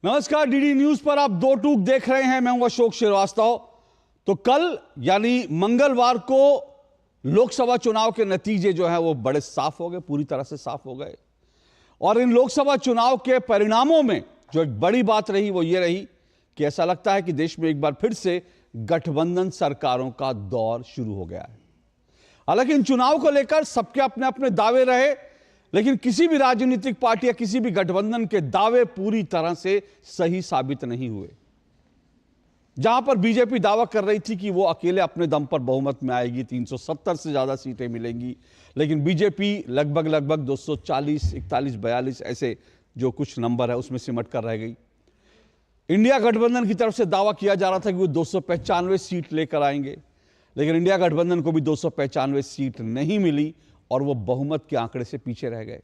नमस्कार, DD news पर आप दो टूक देख रहे हैं। मैं हूं अशोक श्रीवास्तव। तो कल यानी मंगलवार को लोकसभा चुनाव के नतीजे जो हैं वो बड़े साफ हो गए, पूरी तरह से साफ हो गए। और इन लोकसभा चुनाव के परिणामों में जो एक बड़ी बात रही वो ये रही कि ऐसा लगता है कि देश में एक बार फिर से गठबंधन सरकारों का दौर शुरू हो गया है। हालांकि इन चुनाव को लेकर सबके अपने अपने दावे रहे, लेकिन किसी भी राजनीतिक पार्टी या किसी भी गठबंधन के दावे पूरी तरह से सही साबित नहीं हुए। जहां पर बीजेपी दावा कर रही थी कि वो अकेले अपने दम पर बहुमत में आएगी, 370 से ज्यादा सीटें मिलेंगी, लेकिन बीजेपी लगभग 240, 41, 42 ऐसे जो कुछ नंबर है उसमें सिमट कर रह गई। इंडिया गठबंधन की तरफ से दावा किया जा रहा था कि वो 295 सीट लेकर आएंगे, लेकिन इंडिया गठबंधन को भी 295 सीट नहीं मिली और वो बहुमत के आंकड़े से पीछे रह गए।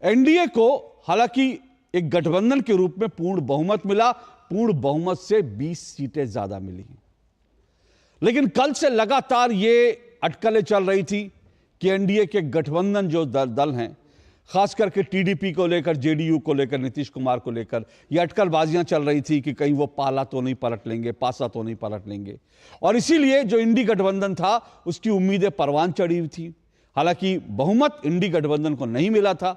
एनडीए को हालांकि एक गठबंधन के रूप में पूर्ण बहुमत मिला, पूर्ण बहुमत से 20 सीटें ज्यादा मिली। लेकिन कल से लगातार ये अटकलें चल रही थी कि एनडीए के गठबंधन जो दल हैं, खास करके टीडीपी को लेकर, जेडीयू को लेकर, नीतीश कुमार को लेकर ये अटकलबाजियां चल रही थी कि कहीं वो पाला तो नहीं पलट लेंगे, पासा तो नहीं पलट लेंगे। और इसीलिए जो इंडी गठबंधन था उसकी उम्मीदें परवान चढ़ी हुई थी। हालांकि बहुमत इंडी गठबंधन को नहीं मिला था,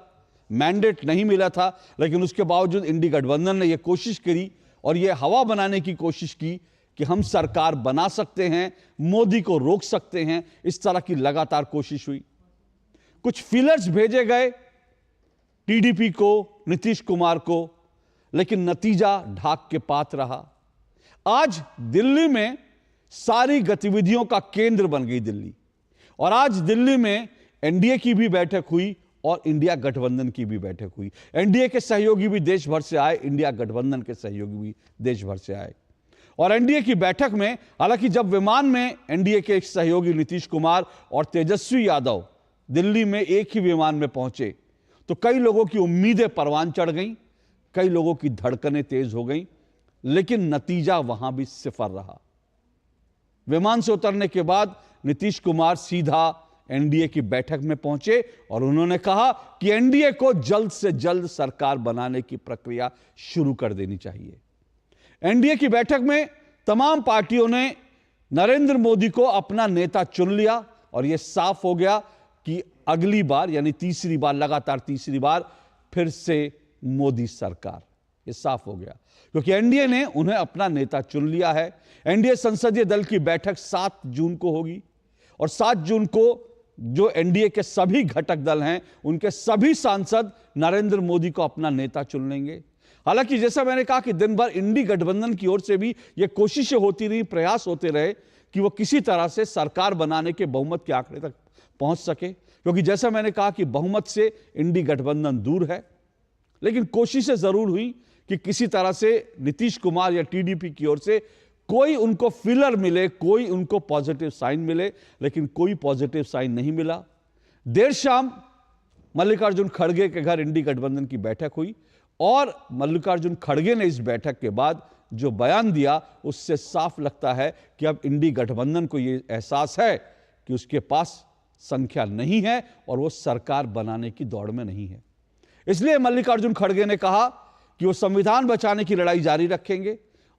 मैंडेट नहीं मिला था, लेकिन उसके बावजूद इंडी गठबंधन ने यह कोशिश करी और यह हवा बनाने की कोशिश की कि हम सरकार बना सकते हैं, मोदी को रोक सकते हैं। इस तरह की लगातार कोशिश हुई। कुछ फीलर्स भेजे गए टीडीपी को, नीतीश कुमार को, लेकिन नतीजा ढाक के पात रहा। आज दिल्ली में सारी गतिविधियों का केंद्र बन गई दिल्ली, और आज दिल्ली में एनडीए की भी बैठक हुई और इंडिया गठबंधन की भी बैठक हुई। एनडीए के सहयोगी भी देश भर से आए, इंडिया गठबंधन के सहयोगी भी देश भर से आए। और एनडीए की बैठक में हालांकि जब विमान में एनडीए के एक सहयोगी नीतीश कुमार और तेजस्वी यादव दिल्ली में एक ही विमान में पहुंचे तो कई लोगों की उम्मीदें परवान चढ़ गईं, कई लोगों की धड़कनें तेज हो गईं, लेकिन नतीजा वहां भी सिफर रहा। विमान से उतरने के बाद नीतीश कुमार सीधा एनडीए की बैठक में पहुंचे और उन्होंने कहा कि एनडीए को जल्द से जल्द सरकार बनाने की प्रक्रिया शुरू कर देनी चाहिए। एनडीए की बैठक में तमाम पार्टियों ने नरेंद्र मोदी को अपना नेता चुन लिया और यह साफ हो गया कि अगली बार यानी तीसरी बार, लगातार तीसरी बार फिर से मोदी सरकार, यह साफ हो गया क्योंकि एनडीए ने उन्हें अपना नेता चुन लिया है। एनडीए संसदीय दल की बैठक 7 जून को होगी और 7 जून को जो एनडीए के सभी घटक दल हैं उनके सभी सांसद नरेंद्र मोदी को अपना नेता चुन लेंगे। हालांकि जैसा मैंने कहा कि दिन भर इंडी गठबंधन की ओर से भी यह कोशिशें होती रही, प्रयास होते रहे कि वो किसी तरह से सरकार बनाने के बहुमत के आंकड़े तक पहुंच सके, क्योंकि जैसा मैंने कहा कि बहुमत से इंडी गठबंधन दूर है। लेकिन कोशिशें जरूर हुई कि किसी तरह से नीतीश कुमार या टीडीपी की ओर से कोई उनको फिलर मिले, कोई उनको पॉजिटिव साइन मिले, लेकिन कोई पॉजिटिव साइन नहीं मिला। देर शाम मल्लिकार्जुन खड़गे के घर इंडी गठबंधन की बैठक हुई और मल्लिकार्जुन खड़गे ने इस बैठक के बाद जो बयान दिया उससे साफ लगता है कि अब इंडी गठबंधन को यह एहसास है कि उसके पास संख्या नहीं है और वो सरकार बनाने की दौड़ में नहीं है। इसलिए मल्लिकार्जुन खड़गे ने कहा कि वो संविधान बचाने की लड़ाई जारी रखेंगे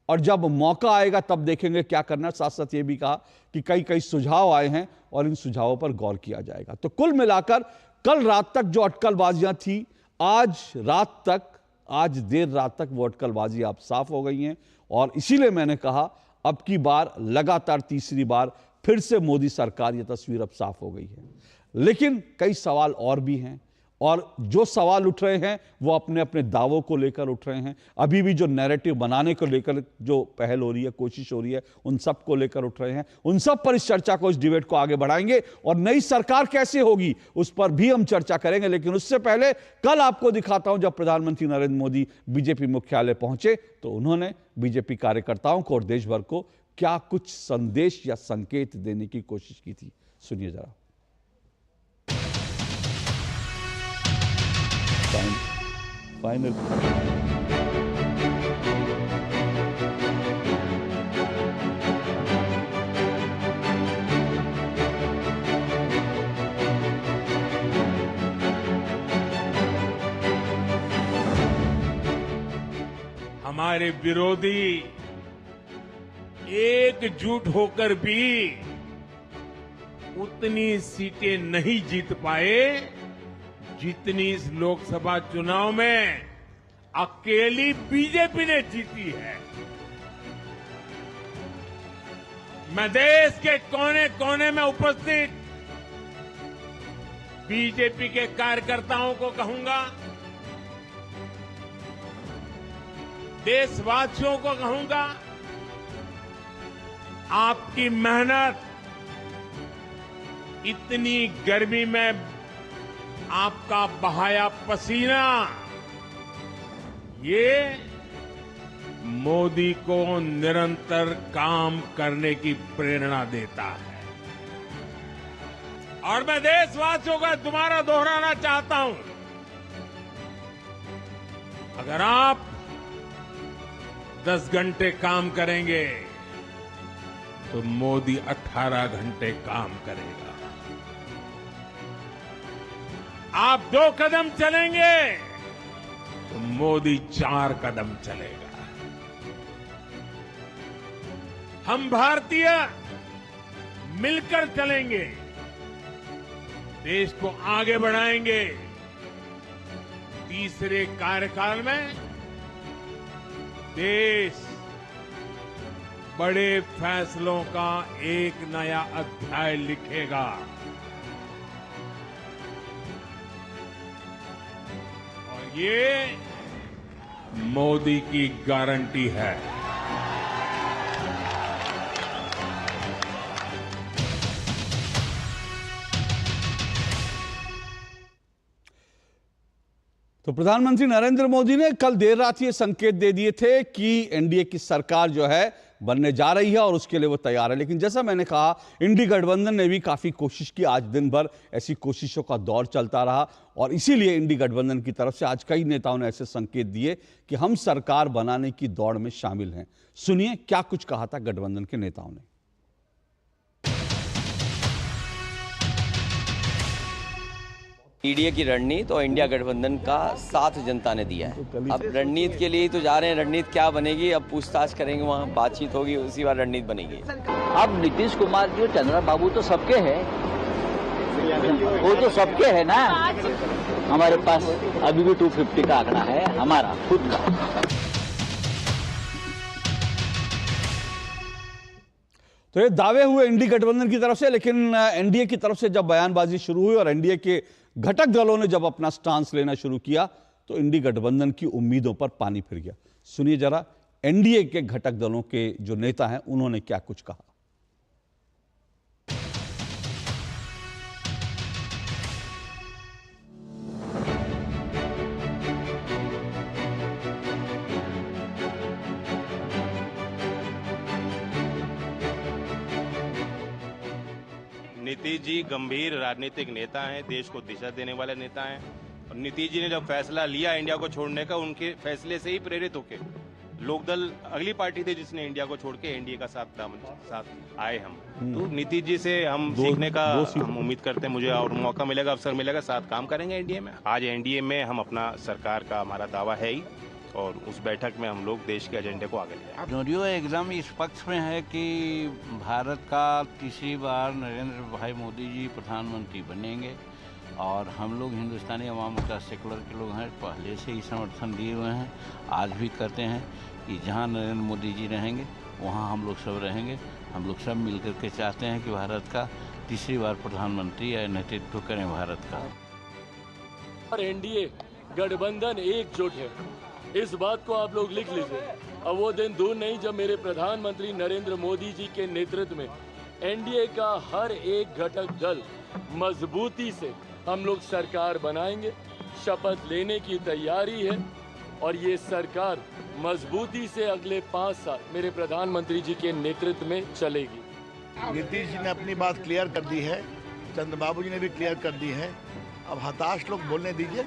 और जब मौका आएगा तब देखेंगे क्या करना। साथ साथ ये भी कहा कि कई सुझाव आए हैं और इन सुझावों पर गौर किया जाएगा। तो कुल मिलाकर कल रात तक जो अटकलबाजियां थी, आज देर रात तक वो अटकलबाजी आप साफ हो गई हैं और इसीलिए मैंने कहा अब की बार लगातार तीसरी बार फिर से मोदी सरकार, ये तस्वीर अब साफ हो गई है। लेकिन कई सवाल और भी हैं और जो सवाल उठ रहे हैं वो अपने अपने दावों को लेकर उठ रहे हैं। अभी भी जो नैरेटिव बनाने को लेकर जो पहल हो रही है, कोशिश हो रही है, उन सब को लेकर उठ रहे हैं। उन सब पर इस चर्चा को, इस डिबेट को आगे बढ़ाएंगे और नई सरकार कैसे होगी उस पर भी हम चर्चा करेंगे। लेकिन उससे पहले कल आपको दिखाता हूं जब प्रधानमंत्री नरेंद्र मोदी बीजेपी मुख्यालय पहुंचे तो उन्होंने बीजेपी कार्यकर्ताओं को और देश भर को क्या कुछ संदेश या संकेत देने की कोशिश की थी। सुनिए जरा। फाइनल हमारे विरोधी एकजुट होकर भी उतनी सीटें नहीं जीत पाए जितनी इस लोकसभा चुनाव में अकेली बीजेपी ने जीती है। मैं देश के कोने कोने में उपस्थित बीजेपी के कार्यकर्ताओं को कहूंगा, देशवासियों को कहूंगा, आपकी मेहनत, इतनी गर्मी में आपका बहाया पसीना, ये मोदी को निरंतर काम करने की प्रेरणा देता है। और मैं देशवासियों का दोबारा दोहराना चाहता हूं, अगर आप 10 घंटे काम करेंगे तो मोदी 18 घंटे काम करेगा। आप 2 कदम चलेंगे तो मोदी 4 कदम चलेगा। हम भारतीय मिलकर चलेंगे, देश को आगे बढ़ाएंगे। तीसरे कार्यकाल में देश बड़े फैसलों का एक नया अध्याय लिखेगा। और ये मोदी की गारंटी है। तो प्रधानमंत्री नरेंद्र मोदी ने कल देर रात ये संकेत दे दिए थे कि एनडीए की सरकार जो है बनने जा रही है और उसके लिए वो तैयार है। लेकिन जैसा मैंने कहा, इंडी गठबंधन ने भी काफी कोशिश की। आज दिन भर ऐसी कोशिशों का दौर चलता रहा और इसीलिए इंडी गठबंधन की तरफ से आज कई नेताओं ने ऐसे संकेत दिए कि हम सरकार बनाने की दौड़ में शामिल हैं। सुनिए क्या कुछ कहा था गठबंधन के नेताओं ने। एनडीए की रणनीति और इंडिया गठबंधन का साथ जनता ने दिया है। अब रणनीति के लिए तो जा रहे हैं, रणनीति क्या बनेगी अब पूछताछ करेंगे, वहाँ बातचीत होगी, उसी बार रणनीति बनेगी। अब नीतीश कुमार जी और चंद्रा बाबू तो सबके हैं, वो तो सबके है ना। हमारे पास अभी भी 250 का आंकड़ा है हमारा खुद का। तो ये दावे हुए इंडी गठबंधन की तरफ से, लेकिन एनडीए की तरफ से जब बयानबाजी शुरू हुई और एनडीए के घटक दलों ने जब अपना स्टांस लेना शुरू किया तो इंडी गठबंधन की उम्मीदों पर पानी फिर गया। सुनिए जरा एनडीए के घटक दलों के जो नेता हैं उन्होंने क्या कुछ कहा। नीतीश जी गंभीर राजनीतिक नेता हैं, देश को दिशा देने वाले नेता हैं। और नीतीश जी ने जब फैसला लिया इंडिया को छोड़ने का, उनके फैसले से ही प्रेरित होके लोकदल अगली पार्टी थी जिसने इंडिया को छोड़ के एनडीए का साथ आए हम। तो नीतीश जी से हम सीखने का हम उम्मीद करते हैं, मुझे और मौका मिलेगा, अवसर मिलेगा, साथ काम करेंगे एनडीए में। आज एनडीए में हम अपना सरकार का हमारा दावा है ही, और उस बैठक में हम लोग देश के एजेंडे को आगे ले जाएंगे। जदयू एकदम इस पक्ष में है कि भारत का तीसरी बार नरेंद्र भाई मोदी जी प्रधानमंत्री बनेंगे और हम लोग हिंदुस्तानी अवाम मोर्चा सेकुलर के लोग हैं, पहले से ही समर्थन दिए हुए हैं, आज भी करते हैं कि जहां नरेंद्र मोदी जी रहेंगे वहां हम लोग सब रहेंगे। हम लोग सब मिलकर के चाहते हैं कि भारत का तीसरी बार प्रधानमंत्री या नेतृत्व करें भारत का। और एनडीए गठबंधन एकजुट है, इस बात को आप लोग लिख लीजिए। अब वो दिन दूर नहीं जब मेरे प्रधानमंत्री नरेंद्र मोदी जी के नेतृत्व में एनडीए का हर एक घटक दल मजबूती से हम लोग सरकार बनाएंगे। शपथ लेने की तैयारी है और ये सरकार मजबूती से अगले 5 साल मेरे प्रधानमंत्री जी के नेतृत्व में चलेगी। नीतीश जी ने अपनी बात क्लियर कर दी है, चंद्रबाबू जी ने भी क्लियर कर दी है। अब हताश लोग बोलने दीजिए।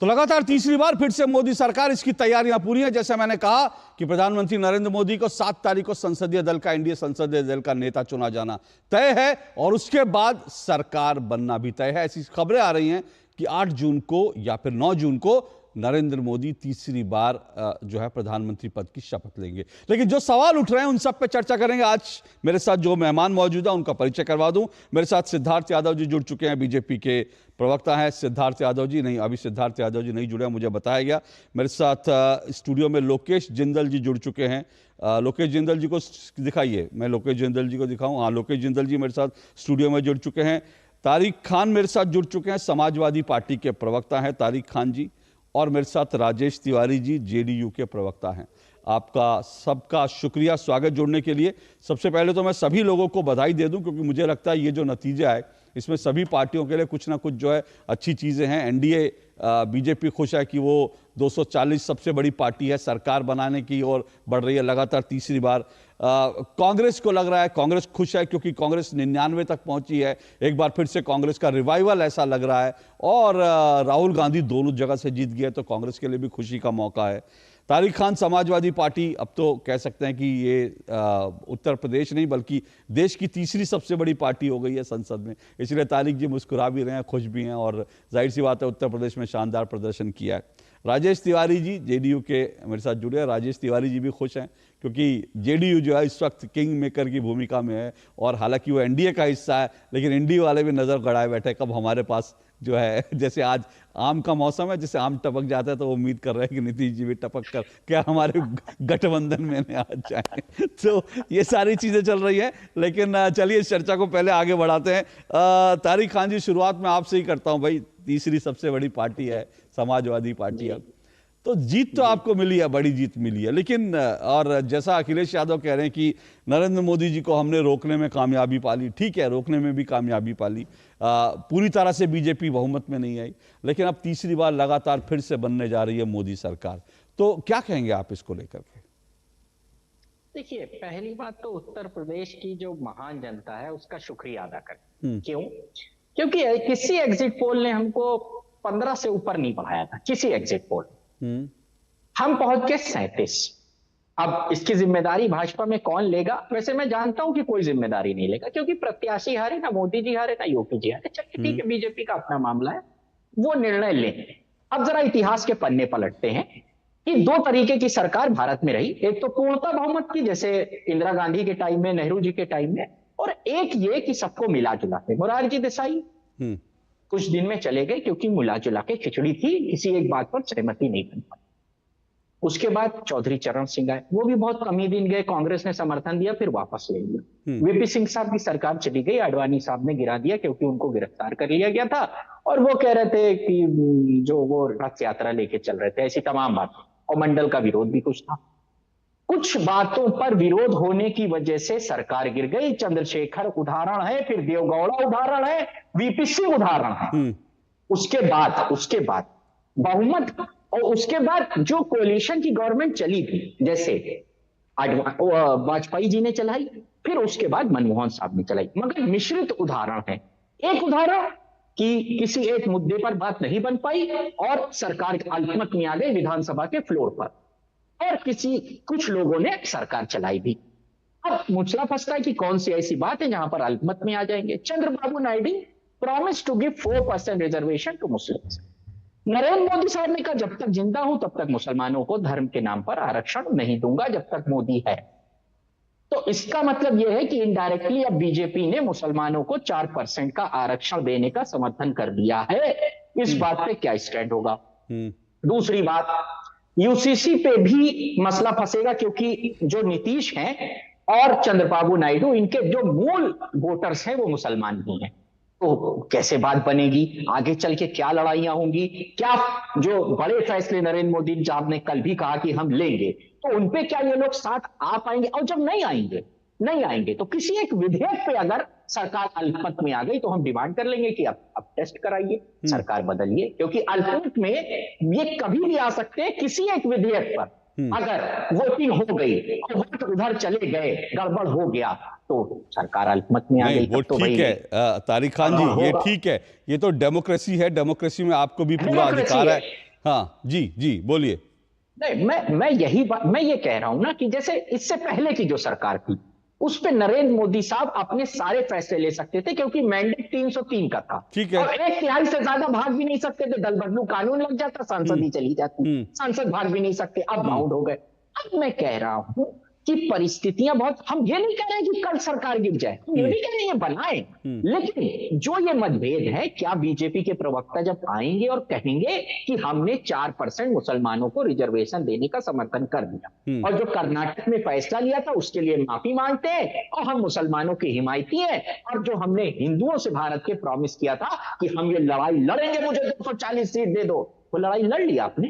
तो लगातार तीसरी बार फिर से मोदी सरकार, इसकी तैयारियां पूरी हैं। जैसे मैंने कहा कि प्रधानमंत्री नरेंद्र मोदी को 7 तारीख को संसदीय दल का, एनडीए संसदीय दल का नेता चुना जाना तय है और उसके बाद सरकार बनना भी तय है। ऐसी खबरें आ रही हैं कि 8 जून को या फिर 9 जून को नरेंद्र मोदी तीसरी बार जो है प्रधानमंत्री पद की शपथ लेंगे। लेकिन जो सवाल उठ रहे हैं उन सब पे चर्चा करेंगे। आज मेरे साथ जो मेहमान मौजूद है उनका परिचय करवा दूं। मेरे साथ सिद्धार्थ यादव जी जुड़ चुके हैं, बीजेपी के प्रवक्ता हैं सिद्धार्थ यादव जी। नहीं, अभी सिद्धार्थ यादव जी नहीं जुड़े, मुझे बताया गया। मेरे साथ स्टूडियो में लोकेश जिंदल जी जुड़ चुके हैं। लोकेश जिंदल जी को दिखाइए, मैं लोकेश जिंदल जी को दिखाऊं। हाँ, लोकेश जिंदल जी मेरे साथ स्टूडियो में जुड़ चुके हैं। तारिक खान मेरे साथ जुड़ चुके हैं, समाजवादी पार्टी के प्रवक्ता हैं तारिक खान जी। और मेरे साथ राजेश तिवारी जी, जेडीयू के प्रवक्ता हैं। आपका सबका शुक्रिया स्वागत जुड़ने के लिए। सबसे पहले तो मैं सभी लोगों को बधाई दे दूं, क्योंकि मुझे लगता है ये जो नतीजा है इसमें सभी पार्टियों के लिए कुछ ना कुछ जो है अच्छी चीज़ें हैं। एनडीए बीजेपी खुश है कि वो 240 सबसे बड़ी पार्टी है, सरकार बनाने की ओर बढ़ रही है लगातार तीसरी बार। कांग्रेस को लग रहा है, कांग्रेस खुश है क्योंकि कांग्रेस 99 तक पहुंची है। एक बार फिर से कांग्रेस का रिवाइवल ऐसा लग रहा है। और राहुल गांधी दोनों जगह से जीत गए तो कांग्रेस के लिए भी खुशी का मौका है। तारिक खान, समाजवादी पार्टी, अब तो कह सकते हैं कि ये उत्तर प्रदेश नहीं बल्कि देश की तीसरी सबसे बड़ी पार्टी हो गई है संसद में। इसलिए तारिक जी मुस्कुरा भी रहे हैं, खुश भी हैं और जाहिर सी बात है उत्तर प्रदेश में शानदार प्रदर्शन किया है। राजेश तिवारी जी जेडीयू के मेरे साथ जुड़े हैं। राजेश तिवारी जी भी खुश हैं क्योंकि जेडीयू जो है इस वक्त किंग मेकर की भूमिका में है और हालांकि वो एनडीए का हिस्सा है, लेकिन एनडीए वाले भी नज़र गड़ाए बैठे कब हमारे पास जो है, जैसे आज आम का मौसम है, जैसे आम टपक जाता है तो वो उम्मीद कर रहे हैं कि नीतीश जी भी टपक कर क्या हमारे गठबंधन में आ जाए। तो ये सारी चीज़ें चल रही है। लेकिन चलिए इस चर्चा को पहले आगे बढ़ाते हैं। तारिक खान जी, शुरुआत में आपसे ही करता हूँ भाई। तीसरी सबसे बड़ी पार्टी है समाजवादी पार्टी है, तो जीत तो आपको मिली है, बड़ी जीत मिली है। लेकिन और जैसा अखिलेश यादव कह रहे हैं कि नरेंद्र मोदी जी को हमने रोकने में कामयाबी पाली, ठीक है, रोकने में भी कामयाबी पाली। पूरी तरह से बीजेपी बहुमत में नहीं आई, लेकिन अब तीसरी बार लगातार फिर से बनने जा रही है मोदी सरकार। तो क्या कहेंगे आप इसको लेकर के? देखिए, पहली बात तो उत्तर प्रदेश की जो महान जनता है उसका शुक्रिया अदा करें। क्यों? क्योंकि किसी एग्जिट पोल ने हमको 15 से ऊपर नहीं बढ़ाया था, किसी एग्जिट पोल। हम पहुंच गए 37। अब इसकी जिम्मेदारी भाजपा में कौन लेगा? वैसे मैं जानता हूं कि कोई जिम्मेदारी नहीं लेगा, क्योंकि प्रत्याशी हारे, ना मोदी जी हारे, ना योगी जी हारे। चलिए ठीक है, बीजेपी का अपना मामला है, वो निर्णय लेंगे। अब जरा इतिहास के पन्ने पलटते हैं कि 2 तरीके की सरकार भारत में रही। एक तो पूर्णता बहुमत की, जैसे इंदिरा गांधी के टाइम में, नेहरू जी के टाइम में, और एक ये कि सबको मिला जुला के। मोरारजी देसाई कुछ दिन में चले गए क्योंकि मिला जुला के खिचड़ी थी, किसी एक बात पर सहमति नहीं बन पाई। उसके बाद चौधरी चरण सिंह आए, वो भी बहुत कम ही दिन गए, कांग्रेस ने समर्थन दिया, फिर वापस ले लिया। वीपी सिंह साहब की सरकार चली गई, आडवाणी साहब ने गिरा दिया क्योंकि उनको गिरफ्तार कर लिया गया था और वो कह रहे थे कि जो वो रथ यात्रा लेके चल रहे थे, ऐसी तमाम बात। और मंडल का विरोध भी कुछ था। कुछ बातों पर विरोध होने की वजह से सरकार गिर गई। चंद्रशेखर उदाहरण है, फिर देवगौड़ा उदाहरण है, वीपी सिंह उदाहरण है। उसके बाद बहुमत, और उसके बाद जो कोalition की गवर्नमेंट चली थी, जैसे वाजपेयी जी ने चलाई, फिर उसके बाद मनमोहन साहब ने चलाई, मगर मिश्रित उदाहरण है। एक उदाहरण कि किसी एक मुद्दे पर बात नहीं बन पाई और सरकार अल्पमत में आ गई विधानसभा के फ्लोर पर, और कुछ लोगों ने सरकार चलाई भी। अब मुचला फंसता है कि कौन सी ऐसी बात है जहां पर अल्पमत में आ जाएंगे। Chandrababu Naidu promise to give 4% reservation to Muslims. Narendra Modi साहब ने कहा जब तक जिंदा हूं तब तक मुसलमानों को धर्म के नाम पर आरक्षण नहीं दूंगा जब तक मोदी है। तो इसका मतलब यह है कि इनडायरेक्टली अब बीजेपी ने मुसलमानों को 4% का आरक्षण देने का समर्थन कर दिया है। इस बात पे क्या स्टैंड होगा? दूसरी बात, यूसीसी पे भी मसला फंसेगा, क्योंकि जो नीतीश हैं और चंद्रबाबू नायडू, इनके जो मूल वोटर्स हैं वो मुसलमान भी हैं। तो कैसे बात बनेगी? आगे चल के क्या लड़ाइयां होंगी? क्या जो बड़े फैसले नरेंद्र मोदी साहब ने कल भी कहा कि हम लेंगे, तो उनपे क्या ये लोग साथ आ पाएंगे? और जब नहीं आएंगे तो किसी एक विधेयक पे अगर सरकार अल्पमत में आ गई तो हम डिमांड कर लेंगे कि अब टेस्ट कराइए, सरकार बदलिए, क्योंकि अल्पमत में ये कभी भी आ सकते हैं। किसी एक विधेयक पर अगर वोटिंग हो गई और वोट उधर चले गए, गड़बड़ हो गया, तो सरकार अल्पमत में आ गई। वो तो ठीक है तारिक खान जी, ये ठीक है, ये तो डेमोक्रेसी है, डेमोक्रेसी में आपको भी पूरा अधिकार है। हाँ जी बोलिए। नहीं, मैं ये कह रहा हूं ना कि जैसे इससे पहले की जो सरकार थी उस पे नरेंद्र मोदी साहब अपने सारे फैसले ले सकते थे क्योंकि मैंडेट 303 का था। ठीक है। और 1/3 से ज्यादा भाग भी नहीं सकते थे, दल बदलू कानून लग जाता, सांसद ही चली जाती, सांसद भाग भी नहीं सकते, अब बाउंड हो गए। अब मैं कह रहा हूं कि परिस्थितियां बहुत, हम ये नहीं कह रहे कि कल सरकार गिर जाए, हम ये भी कह रहे हैं बनाए, लेकिन जो ये मतभेद है, क्या बीजेपी के प्रवक्ता जब आएंगे और कहेंगे कि हमने 4% मुसलमानों को रिजर्वेशन देने का समर्थन कर दिया और जो कर्नाटक में फैसला लिया था उसके लिए माफी मांगते हैं और हम मुसलमानों के हिमायती हैं, और जो हमने हिंदुओं से भारत के प्रॉमिस किया था कि हम ये लड़ाई लड़ेंगे, मुझे 240 सीट दे दो, वो लड़ाई लड़ लिया आपने।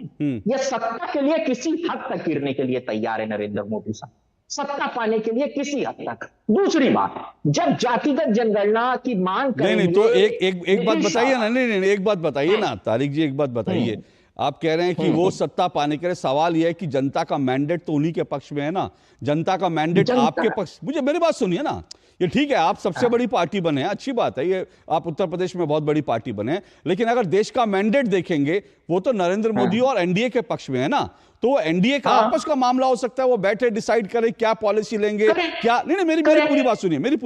ये सत्ता के लिए किसी हद तक गिरने के लिए तैयार है नरेंद्र मोदी साहब, सत्ता पाने के लिए किसी हद तक। दूसरी बात, जब जातिगत जनगणना की मांग करेंगे, नहीं तो एक बात बताइए ना, नहीं एक बात बताइए ना तारिक जी, एक बात बताइए। आप कह रहे हैं कि वो सत्ता पाने के लिए, सवाल यह है कि जनता का मैंडेट तो उन्हीं के पक्ष में है ना, जनता का मैंडेट आपके पक्ष। मेरी बात सुनिए ना, ये ठीक है आप सबसे बड़ी पार्टी बने हैं, अच्छी बात है, ये आप उत्तर प्रदेश में बहुत बड़ी पार्टी बने, लेकिन अगर देश का मैंडेट देखेंगे वो तो नरेंद्र मोदी और एनडीए के पक्ष में है ना, तो वो एनडीए का आपस का मामला हो सकता है, वो बैठे डिसाइड करें क्या पॉलिसी लेंगे, क्या नहीं मेरी पूरी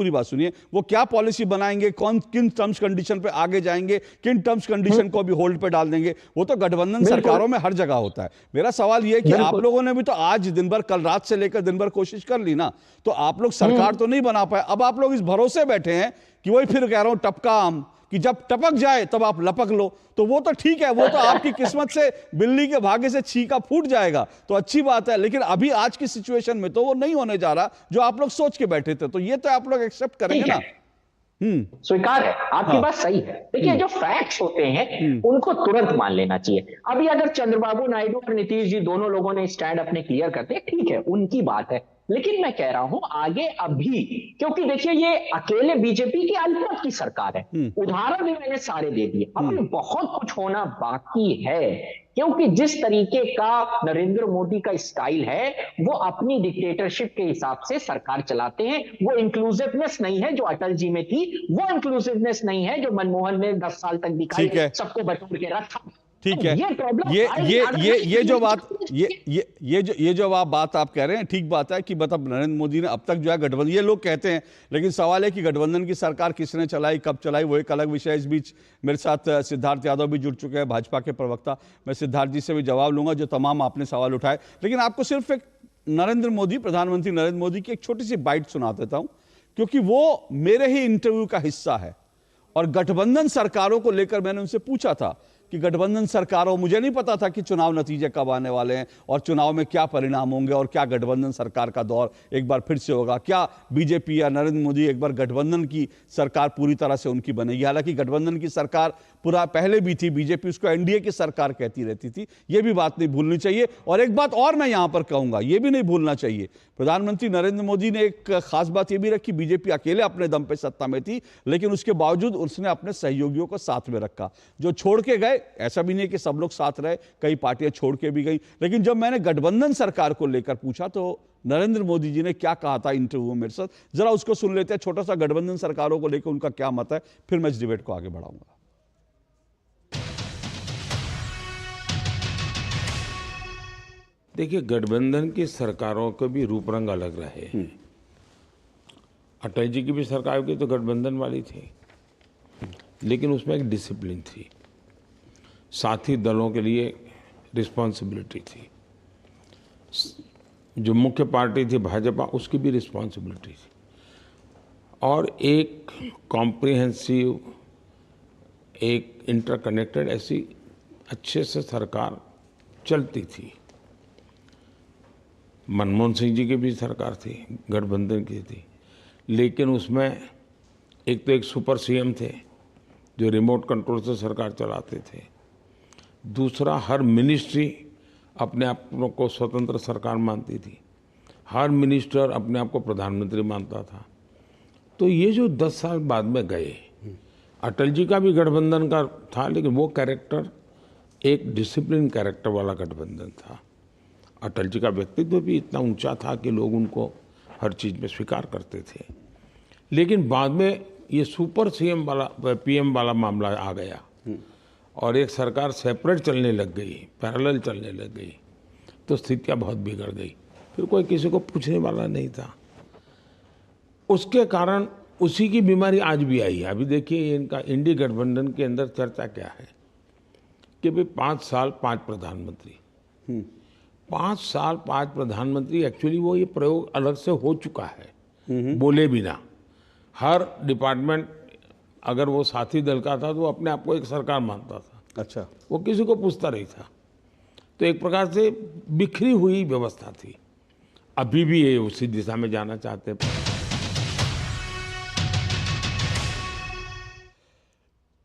बात सुनिए, वो क्या पॉलिसी बनाएंगे, किन टर्म्स कंडीशन पे आगे जाएंगे, किन टर्म्स कंडीशन को भी होल्ड पे डाल देंगे, वो तो गठबंधन सरकारों में हर जगह होता है। मेरा सवाल ये है कि आप लोगों ने भी तो आज दिन भर, कल रात से लेकर दिन भर कोशिश कर ली ना, तो आप लोग सरकार तो नहीं बना पाए, अब आप लोग इस भरोसे बैठे हैं कि वही फिर कह रहा हूं टपका आम, कि जब टपक जाए तब आप लपक लो, तो वो तो ठीक है, वो तो आपकी किस्मत से, बिल्ली के भाग्य से छीका फूट जाएगा तो अच्छी बात है, लेकिन अभी आज की सिचुएशन में तो वो नहीं होने जा रहा जो आप लोग सोच के बैठे थे, तो ये तो आप लोग एक्सेप्ट करेंगे ना। स्वीकार है, आपकी बात सही है। देखिए जो फैक्ट्स होते हैं उनको तुरंत मान लेना चाहिए। अभी अगर चंद्रबाबू नायडू और नीतीश जी दोनों लोगों ने स्टैंड अपने क्लियर करते हैं, ठीक है, उनकी बात है, लेकिन मैं कह रहा हूं आगे अभी, क्योंकि देखिए ये अकेले बीजेपी की अल्पमत की सरकार है, उदाहरण भी मैंने सारे दे दिए, अभी बहुत कुछ होना बाकी है, क्योंकि जिस तरीके का नरेंद्र मोदी का स्टाइल है वो अपनी डिक्टेटरशिप के हिसाब से सरकार चलाते हैं, वो इंक्लूसिवनेस नहीं है जो अटल जी में थी, वो इंक्लूसिवनेस नहीं है जो मनमोहन ने 10 साल तक दिखाई, सबको बटोर के रखा। ठीक है, ये जो बात, ये जो बात आप कह रहे हैं ठीक बात है कि मतलब नरेंद्र मोदी ने अब तक जो है गठबंधन, ये लोग कहते हैं, लेकिन सवाल है कि गठबंधन की सरकार किसने चलाई, कब चलाई, वो एक अलग विषय। इस बीच मेरे साथ सिद्धार्थ यादव भी जुड़ चुके हैं, भाजपा के प्रवक्ता। मैं सिद्धार्थ जी से भी जवाब लूंगा जो तमाम आपने सवाल उठाए, लेकिन आपको सिर्फ एक नरेंद्र मोदी, प्रधानमंत्री नरेंद्र मोदी की एक छोटी सी बाइट सुना देता हूं, क्योंकि वो मेरे ही इंटरव्यू का हिस्सा है और गठबंधन सरकारों को लेकर मैंने उनसे पूछा था कि गठबंधन सरकारों, मुझे नहीं पता था कि चुनाव नतीजे कब आने वाले हैं और चुनाव में क्या परिणाम होंगे और क्या गठबंधन सरकार का दौर एक बार फिर से होगा, क्या बीजेपी या नरेंद्र मोदी एक बार गठबंधन की सरकार पूरी तरह से उनकी बनेगी। हालांकि गठबंधन की सरकार पूरा पहले भी थी, बीजेपी उसको एनडीए की सरकार कहती रहती थी, यह भी बात नहीं भूलनी चाहिए। और एक बात और मैं यहां पर कहूंगा, यह भी नहीं भूलना चाहिए, प्रधानमंत्री नरेंद्र मोदी ने एक खास बात यह भी रखी, बीजेपी अकेले अपने दम पे सत्ता में थी, लेकिन उसके बावजूद उसने अपने सहयोगियों को साथ में रखा, जो छोड़ के गए, ऐसा भी नहीं कि सब लोग साथ रहे, कई पार्टियां छोड़ के भी गई। लेकिन जब मैंने गठबंधन सरकार को लेकर पूछा तो नरेंद्र मोदी जी ने क्या कहा था इंटरव्यू में मेरे साथ, जरा उसको सुन लेते हैं, छोटा सा गठबंधन सरकारों को लेकर उनका क्या मत है, फिर मैं इस डिबेट को आगे बढ़ाऊंगा। देखिए, गठबंधन की सरकारों के भी रूप रंग अलग रहे। अटल जी की भी सरकार की तो गठबंधन वाली थी, लेकिन उसमें एक डिसिप्लिन थी, साथी दलों के लिए रिस्पॉन्सिबिलिटी थी, जो मुख्य पार्टी थी भाजपा उसकी भी रिस्पॉन्सिबिलिटी थी, और एक कॉम्प्रिहेंसिव, एक इंटरकनेक्टेड ऐसी अच्छे से सरकार चलती थी। मनमोहन सिंह जी की भी सरकार थी, गठबंधन की थी, लेकिन उसमें एक तो एक सुपर सीएम थे जो रिमोट कंट्रोल से सरकार चलाते थे, दूसरा हर मिनिस्ट्री अपने आप को स्वतंत्र सरकार मानती थी, हर मिनिस्टर अपने आप को प्रधानमंत्री मानता था। तो ये जो 10 साल बाद में गए, अटल जी का भी गठबंधन का था, लेकिन वो कैरेक्टर एक डिसिप्लिन कैरेक्टर वाला गठबंधन था। अटल जी का व्यक्तित्व भी इतना ऊंचा था कि लोग उनको हर चीज़ में स्वीकार करते थे, लेकिन बाद में ये सुपर सीएम वाला, पीएम वाला मामला आ गया और एक सरकार सेपरेट चलने लग गई, पैरेलल चलने लग गई, तो स्थितियाँ बहुत बिगड़ गई। फिर कोई किसी को पूछने वाला नहीं था। उसके कारण उसी की बीमारी आज भी आई है। अभी देखिए इनका इंडी गठबंधन के अंदर चर्चा क्या है कि भाई 5 साल 5 प्रधानमंत्री, 5 साल 5 प्रधानमंत्री, एक्चुअली वो ये प्रयोग अलग से हो चुका है, बोले बिना। हर डिपार्टमेंट अगर वो साथी दल का था तो वो अपने आप को एक सरकार मानता था। अच्छा, वो किसी को पूछता नहीं था। तो एक प्रकार से बिखरी हुई व्यवस्था थी। अभी भी ये उसी दिशा में जाना चाहते हैं।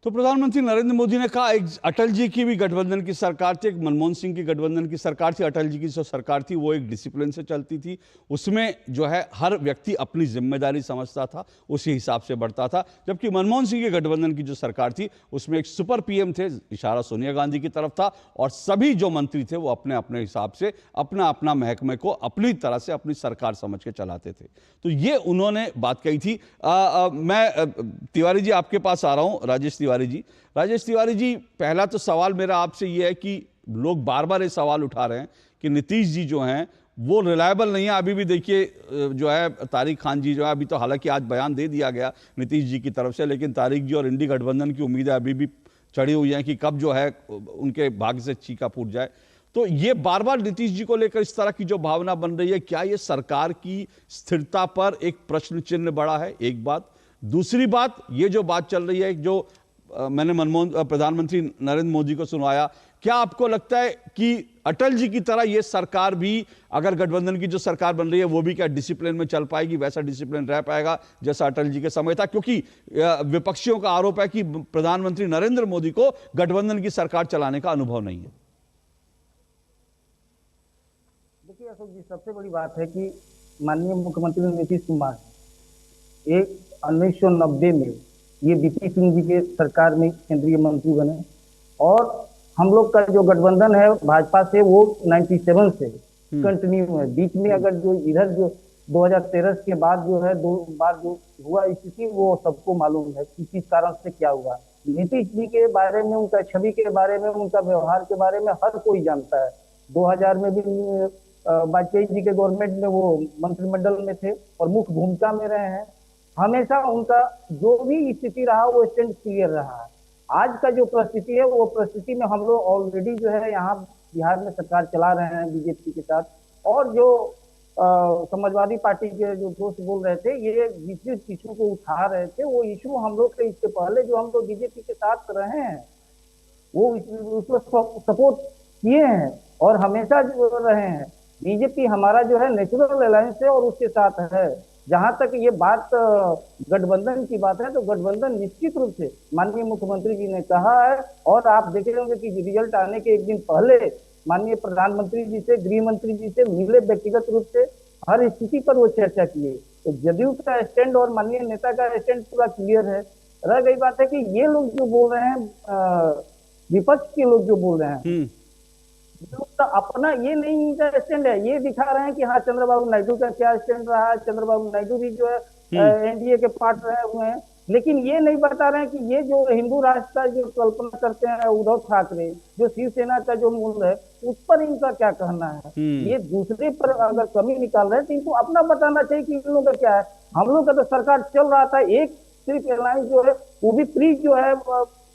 तो प्रधानमंत्री नरेंद्र मोदी ने कहा एक अटल जी की भी गठबंधन की सरकार थी, एक मनमोहन सिंह की गठबंधन की सरकार थी। अटल जी की जो सरकार थी वो एक डिसिप्लिन से चलती थी, उसमें जो है हर व्यक्ति अपनी जिम्मेदारी समझता था, उसी हिसाब से बढ़ता था। जबकि मनमोहन सिंह के गठबंधन की जो सरकार थी उसमें एक सुपर पीएम थे, इशारा सोनिया गांधी की तरफ था, और सभी जो मंत्री थे वो अपने अपने हिसाब से अपना अपना महकमे को अपनी तरह से अपनी सरकार समझ के चलाते थे। तो ये उन्होंने बात कही थी। मैं तिवारी जी आपके पास आ रहा हूं, राजेश तिवारी जी, पहला तो सवाल मेरा आपसे ये है कि लोग बार बार ये सवाल उठा रहे हैं कि नीतीश जी जो हैं वो रिलायबल नहीं है। अभी भी देखिए जो है तारिक खान जी जो है, अभी तो हालांकि आज बयान दे दिया गया नीतीश जी की तरफ से, लेकिन तारिक जी और इंडी गठबंधन की उम्मीदें अभी भी चढ़ी हुई हैं कि कब जो है उनके भाग्य से चीका फूट जाए। तो ये बार बार नीतीश जी को लेकर इस तरह की जो भावना बन रही है, क्या ये सरकार की स्थिरता पर एक प्रश्न चिन्ह बड़ा है? एक बात। दूसरी बात, ये जो बात चल रही है, जो मैंने प्रधानमंत्री नरेंद्र मोदी को सुनवाया, क्या आपको लगता है कि अटल जी की तरह ये सरकार भी, अगर गठबंधन की जो सरकार बन रही है वो भी क्या डिसिप्लिन में चल पाएगी, वैसा डिसिप्लिन रह पाएगा जैसा अटल जी के समय था? क्योंकि विपक्षियों का आरोप है कि प्रधानमंत्री नरेंद्र मोदी को गठबंधन की सरकार चलाने का अनुभव नहीं है। देखिए अशोक जी, सबसे बड़ी बात है कि माननीय मुख्यमंत्री नीतीश कुमार एक 1990 में ये बीपी सिंह जी के सरकार में केंद्रीय मंत्री बने, और हम लोग का जो गठबंधन है भाजपा से वो 97 से कंटिन्यू है। बीच में अगर जो इधर जो 2013 के बाद जो है 2 बार जो हुआ स्थिति वो सबको मालूम है कि किस कारण से क्या हुआ। नीतीश जी के बारे में, उनका छवि के बारे में, उनका व्यवहार के बारे में हर कोई जानता है। 2000 में भी वाजपेयी जी के गवर्नमेंट में वो मंत्रिमंडल में थे और मुख्य भूमिका में रहे हैं। हमेशा उनका जो भी स्थिति रहा वो स्टैंड क्लियर रहा है। आज का जो परिस्थिति है वो परिस्थिति में हम लोग ऑलरेडी जो है यहाँ बिहार में सरकार चला रहे हैं बीजेपी के साथ, और जो समाजवादी पार्टी के जो दोस्त बोल रहे थे ये जिस इशू को उठा रहे थे वो इशू हम लोग के इससे पहले जो हम लोग बीजेपी के साथ रहे हैं वो उसको सपोर्ट किए हैं और हमेशा जो रहे हैं। बीजेपी हमारा जो है नेचुरल अलायंस है और उसके साथ है। जहां तक ये बात गठबंधन की बात है तो गठबंधन निश्चित रूप से माननीय मुख्यमंत्री जी ने कहा है, और आप देखे होंगे कि रिजल्ट आने के एक दिन पहले माननीय प्रधानमंत्री जी से, गृह मंत्री जी से मिले, व्यक्तिगत रूप से हर स्थिति पर वो चर्चा किए। तो जदयू का स्टैंड और माननीय नेता का स्टैंड पूरा क्लियर है। रह गई बात है कि ये लोग जो बोल रहे हैं, विपक्ष के लोग जो बोल रहे हैं, तो अपना ये नहीं इनका स्टैंड है। ये दिखा रहे हैं कि हाँ चंद्रबाबू नायडू का क्या स्टैंड रहा है, चंद्रबाबू नायडू भी जो है एनडीए के पार्ट रहे हुए हैं, लेकिन ये नहीं बता रहे हैं कि ये जो हिंदू राष्ट्र का जो कल्पना करते हैं उद्धव ठाकरे, जो शिवसेना का जो मूल है, उस पर इनका क्या कहना है। ये दूसरे पर अगर कमी निकाल रहे हैं तो इनको अपना बताना चाहिए कि इन लोगों का क्या है। हम लोग का तो सरकार चल रहा था, एक सिर्फ एयरलाइंस जो है वो भी प्री जो है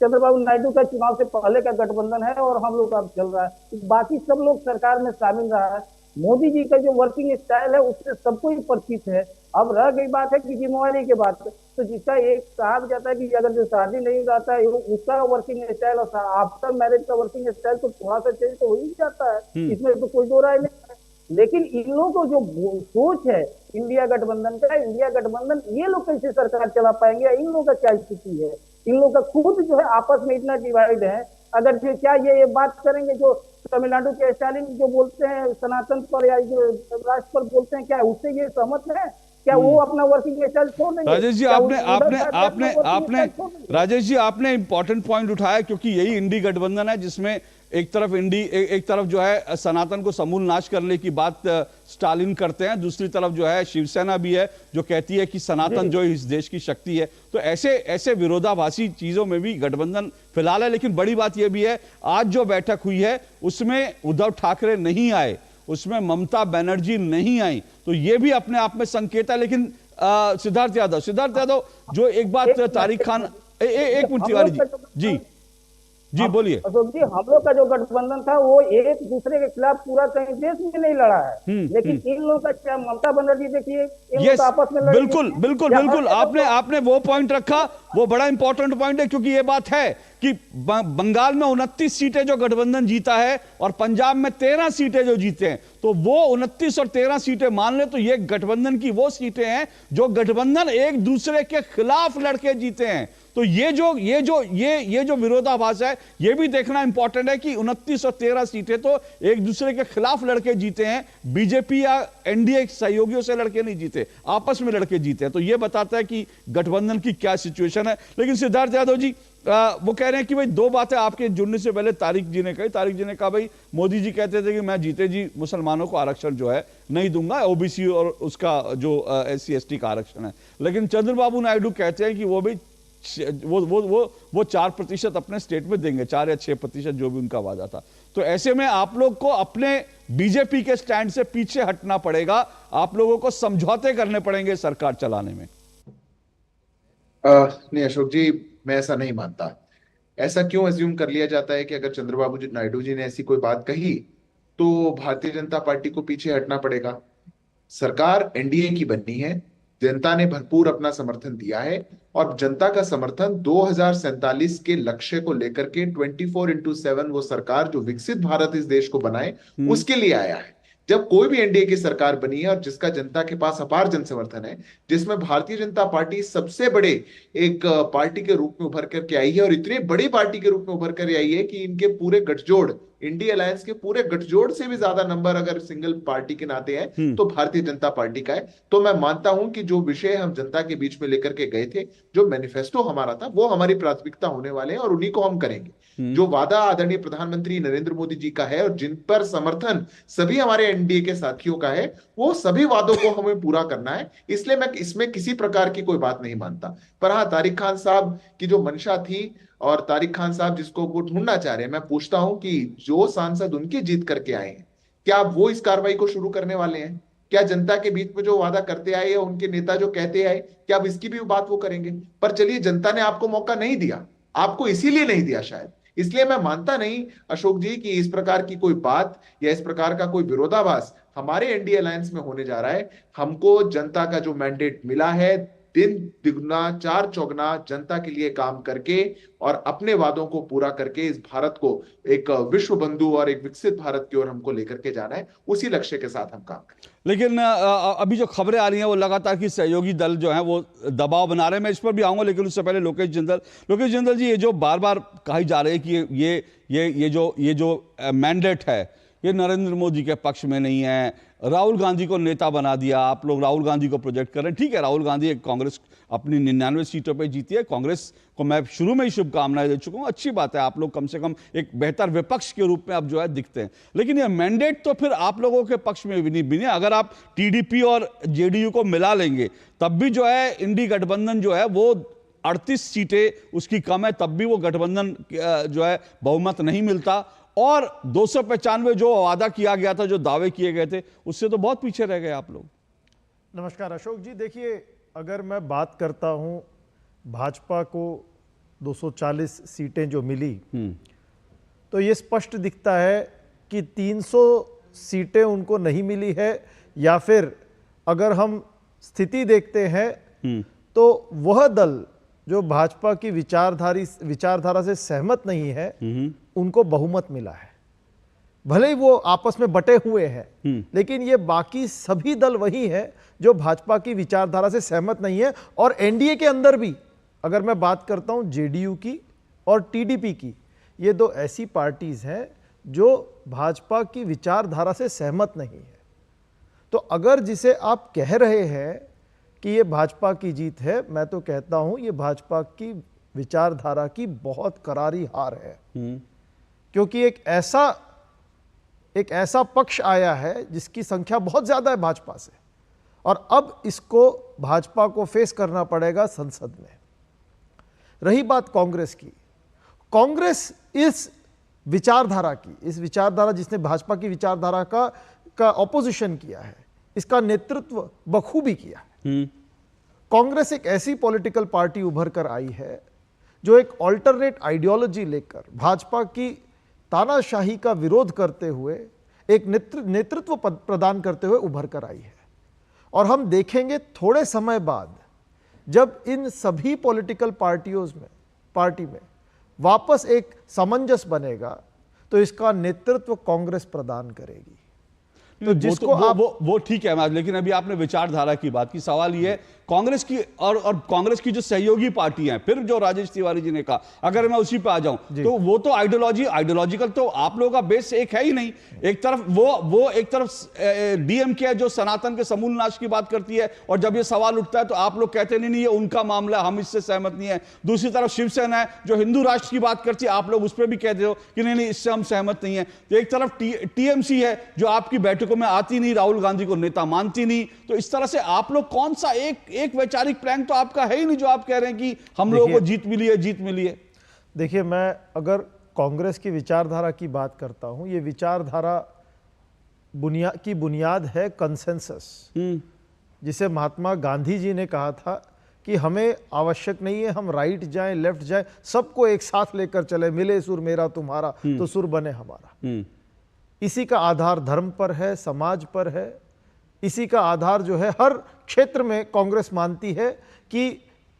चंद्रबाबू नायडू का चुनाव से पहले का गठबंधन है और हम लोग का अब चल रहा है। बाकी सब लोग सरकार में शामिल रहा है। मोदी जी का जो वर्किंग स्टाइल है उससे सबको ही परिचित है। अब रह गई बात है कि जिम्मेवारी के बात, तो जिसका एक कहा जाता है कि अगर जो शादी नहीं रहता है उसका वर्किंग स्टाइल और आफ्टर मैरिज का वर्किंग स्टाइल तो थोड़ा सा चेंज तो हो ही जाता है, इसमें तो कोई दो राय नहीं है। लेकिन इन लोगों को जो सोच है इंडिया गठबंधन का, इंडिया गठबंधन ये लोग कैसे सरकार चला पाएंगे, इन लोगों का क्या स्थिति है, इन लोगों का खुद जो है आपस में इतना डिवाइड है। अगर जो क्या ये बात करेंगे जो तमिलनाडु के स्टालिन जो बोलते हैं सनातन पर या जो राष्ट्र पर बोलते हैं, क्या उससे ये सहमत है क्या वो अपना वर्किंग स्टाइल छोड़ देंगे? राजेश जी, क्या आपने उद्धव आपने ठाकरे आपने अपना working आपने style छोड़ देंगे? राजेश जी, आपने इंपॉर्टेंट पॉइंट उठाया, क्योंकि यही इंडी गठबंधन है जिसमें एक तरफ एक तरफ जो है सनातन को समूल नाश करने की बात स्टालिन करते हैं, दूसरी तरफ जो है शिवसेना भी है जो कहती है कि सनातन जो इस देश की शक्ति है। तो ऐसे विरोधाभासी चीजों में भी गठबंधन फिलहाल है। लेकिन बड़ी बात यह भी है, आज जो बैठक हुई है उसमें उद्धव ठाकरे नहीं आए, उसमें ममता बनर्जी नहीं आई, तो ये भी अपने आप में संकेत है। लेकिन सिद्धार्थ यादव जो एक बात तारिक खान, एक मिनट तिवारी जी जी बोलिए। अशोक जी, हम लोग का जो गठबंधन था वो एक दूसरे के खिलाफ पूरा कहीं देश में नहीं लड़ा है, लेकिन इन लोगों का क्या, ममता बनर्जी देखिए, इन लोग आपस में लड़े। बिल्कुल आपने वो पॉइंट रखा, वो बड़ा इंपॉर्टेंट पॉइंट है, क्योंकि ये बात है कि बंगाल में 29 सीटें जो गठबंधन जीता है और पंजाब में 13 सीटें जो जीते हैं, तो वो 29 और 13 सीटें मान ले तो ये गठबंधन की वो सीटें हैं जो गठबंधन एक दूसरे के खिलाफ लड़के जीते हैं। तो ये जो विरोधाभास है, ये भी देखना इंपॉर्टेंट है कि 29 और 13 सीटें तो एक दूसरे के खिलाफ लड़के जीते हैं, बीजेपी या एनडीए सहयोगियों से लड़के नहीं जीते, आपस में लड़के जीते हैं। तो ये बताता है कि गठबंधन की क्या सिचुएशन है। लेकिन सिद्धार्थ यादव जी वो कह रहे हैं कि भाई दो बातें आपके जुड़ने से पहले तारिक जी ने कहा भाई मोदी जी कहते थे कि मैं जीते जी मुसलमानों को आरक्षण जो है नहीं दूंगा, ओबीसी और उसका जो SC ST का आरक्षण है। लेकिन चंद्रबाबू नायडू कहते हैं कि वो भी वो 4% अपने स्टेट में देंगे, 4 या 6% जो भी उनका वादा था। तो ऐसे में आप लोग को अपने बीजेपी के स्टैंड से पीछे हटना पड़ेगा, आप लोगों को समझौते करने पड़ेंगे सरकार चलाने में। नहीं अशोक जी, मैं ऐसा नहीं मानता। ऐसा क्यों अज्यूम कर लिया जाता है कि अगर चंद्रबाबू नायडू जी ने ऐसी कोई बात कही तो भारतीय जनता पार्टी को पीछे हटना पड़ेगा? सरकार एनडीए की बननी है, जनता ने भरपूर अपना समर्थन दिया है और जनता का समर्थन 2047 के लक्ष्य को लेकर के 24/7 वो सरकार जो विकसित भारत इस देश को बनाए उसके लिए आया है। जब कोई भी एनडीए की सरकार बनी है और जिसका जनता के पास अपार जन समर्थन है, जिसमें भारतीय जनता पार्टी सबसे बड़े एक पार्टी के रूप में उभर करके आई है और इतनी बड़ी पार्टी के रूप में उभर कर आई है कि इनके पूरे गठजोड़, इंडिया अलायंस के पूरे गठजोड़ से भी ज्यादा नंबर अगर सिंगल पार्टी के नाते हैं तो भारतीय जनता पार्टी का है। तो मैं मानता हूं कि जो विषय हम जनता के बीच में लेकर के गए थे, जो मैनिफेस्टो हमारा था, वो हमारी प्राथमिकता होने वाले हैं और उन्हीं को हम करेंगे। जो वादा आदरणीय प्रधानमंत्री नरेंद्र मोदी जी का है और जिन पर समर्थन सभी हमारे एनडीए के साथियों का है, वो सभी वादों को हमें पूरा करना है। इसलिए मैं इसमें किसी प्रकार की कोई बात नहीं मानता। पर हाँ, तारिक खान साहब की जो मंशा थी और तारिक खान साहब जिसको वो ढूंढना चाह रहे हैं, मैं पूछता हूं कि जो सांसद उनकी जीत करके आए हैं, क्या वो इस कार्रवाई को शुरू करने वाले हैं? क्या जनता के बीच में जो वादा करते आए या उनके नेता जो कहते आए, क्या अब इसकी भी बात वो करेंगे? पर चलिए, जनता ने आपको मौका नहीं दिया, आपको इसीलिए नहीं दिया शायद। इसलिए मैं मानता नहीं अशोक जी कि इस प्रकार की कोई बात या इस प्रकार का कोई विरोधाभास हमारे एनडीए अलायंस में होने जा रहा है। हमको जनता का जो मैंडेट मिला है, दिन दुगना चार चौगुना जनता के लिए काम करके और अपने वादों को पूरा करके इस भारत को एक विश्व बंधु और एक विकसित भारत की ओर हमको लेकर के जाना है, उसी लक्ष्य के साथ हम काम करें। लेकिन अभी जो खबरें आ रही हैं वो लगातार कि सहयोगी दल जो है वो दबाव बना रहे हैं, मैं इस पर भी आऊंगा। लेकिन उससे पहले लोकेश जिंदल जी, ये जो बार बार कही जा रही है कि ये जो मैंडेट है ये नरेंद्र मोदी के पक्ष में नहीं है, राहुल गांधी को नेता बना दिया, आप लोग राहुल गांधी को प्रोजेक्ट कर रहे हैं। ठीक है, राहुल गांधी कांग्रेस अपनी 99 सीटों पे जीती है, कांग्रेस को मैं शुरू में ही शुभकामनाएं दे चुका हूं, अच्छी बात है, आप लोग कम से कम एक बेहतर विपक्ष के रूप में अब जो है दिखते हैं। लेकिन ये मैंडेट तो फिर आप लोगों के पक्ष में भी नहीं बने। अगर आप टीडीपी और जेडीयू को मिला लेंगे तब भी जो है इंडी गठबंधन जो है वो 38 सीटें उसकी कम है, तब भी वो गठबंधन जो है बहुमत नहीं मिलता। और 295 जो वादा किया गया था, जो दावे किए गए थे, उससे तो बहुत पीछे रह गए आप लोग। नमस्कार अशोक जी, देखिए अगर मैं बात करता हूं भाजपा को 240 सीटें जो मिली तो ये स्पष्ट दिखता है कि 300 सीटें उनको नहीं मिली है, या फिर अगर हम स्थिति देखते हैं तो वह दल जो भाजपा की विचारधारा से सहमत नहीं है उनको बहुमत मिला है। भले ही वो आपस में बटे हुए हैं, लेकिन ये बाकी सभी दल वही हैं जो भाजपा की विचारधारा से सहमत नहीं है। और एनडीए के अंदर भी अगर मैं बात करता हूं जेडीयू की और टीडीपी की, ये दो ऐसी पार्टीज हैं जो भाजपा की विचारधारा से सहमत नहीं है। तो अगर जिसे आप कह रहे हैं कि ये भाजपा की जीत है, मैं तो कहता हूं ये भाजपा की विचारधारा की बहुत करारी हार है। क्योंकि एक ऐसा पक्ष आया है जिसकी संख्या बहुत ज्यादा है भाजपा से, और अब इसको भाजपा को फेस करना पड़ेगा संसद में। रही बात कांग्रेस की, कांग्रेस इस विचारधारा जिसने भाजपा की विचारधारा का ऑपोजिशन किया है, इसका नेतृत्व बखूबी किया है। कांग्रेस एक ऐसी पॉलिटिकल पार्टी उभर कर आई है जो एक ऑल्टरनेट आइडियोलॉजी लेकर भाजपा की तानाशाही का विरोध करते हुए एक नेतृत्व प्रदान करते हुए उभर कर आई है। और हम देखेंगे थोड़े समय बाद जब इन सभी पॉलिटिकल पार्टी में वापस एक सामंजस्य बनेगा तो इसका नेतृत्व कांग्रेस प्रदान करेगी। तो जिसको वो ठीक है, लेकिन अभी आपने विचारधारा की बात की। सवाल ये है कांग्रेस की और कांग्रेस की जो सहयोगी पार्टियां हैं, फिर जो राजेश तिवारी जी ने कहा, अगर मैं उसी पे आ जाऊं तो वो तो आइडियोलॉजिकल तो आप लोगों का बेस एक है ही नहीं। एक तरफ वो एक तरफ डीएमके है जो सनातन के समूल नाश की बात करती है, और जब ये सवाल उठता है तो आप लोग कहते नहीं ये उनका मामला, हम इससे सहमत नहीं है। दूसरी तरफ शिवसेना है जो हिंदू राष्ट्र की बात करती है, आप लोग उस पर भी कहते हो कि नहीं इससे हम सहमत नहीं है। तो एक तरफ टीएमसी है जो आपकी बैठकों में आती नहीं, राहुल गांधी को नेता मानती नहीं। तो इस तरह से आप लोग कौन सा एक वैचारिक प्लैंक तो आपका है ही नहीं जो आप कह रहे हैं कि हम लोगों को जीत मिली है। देखिए, मैं अगर कांग्रेस की विचारधारा की बात करता हूं, ये विचारधारा बुनियाद है कंसेंसस, जिसे महात्मा गांधी जी ने कहा था कि हमें आवश्यक नहीं है हम राइट जाएं लेफ्ट जाएं, सबको एक साथ लेकर चले, मिले सुर मेरा तुम्हारा तो सुर बने हमारा। इसी का आधार धर्म पर है, समाज पर है। इसी का आधार जो है हर क्षेत्र में कांग्रेस मानती है कि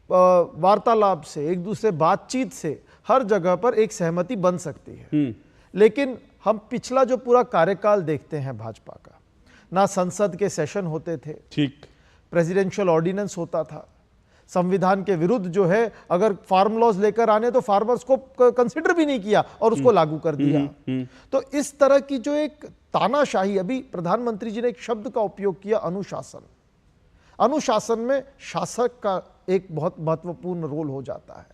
वार्तालाप से, एक दूसरे बातचीत से हर जगह पर एक सहमति बन सकती है। लेकिन हम पिछला जो पूरा कार्यकाल देखते हैं भाजपा का, ना संसद के सेशन होते थे, ठीक, प्रेसिडेंशियल ऑर्डिनेंस होता था, संविधान के विरुद्ध जो है अगर फार्म लॉज लेकर आने तो फार्मर्स को कंसिडर भी नहीं किया और उसको लागू कर दिया। तो इस तरह की जो एक तानाशाही, अभी प्रधानमंत्री जी ने एक शब्द का उपयोग किया, अनुशासन में शासक का एक बहुत महत्वपूर्ण रोल हो जाता है।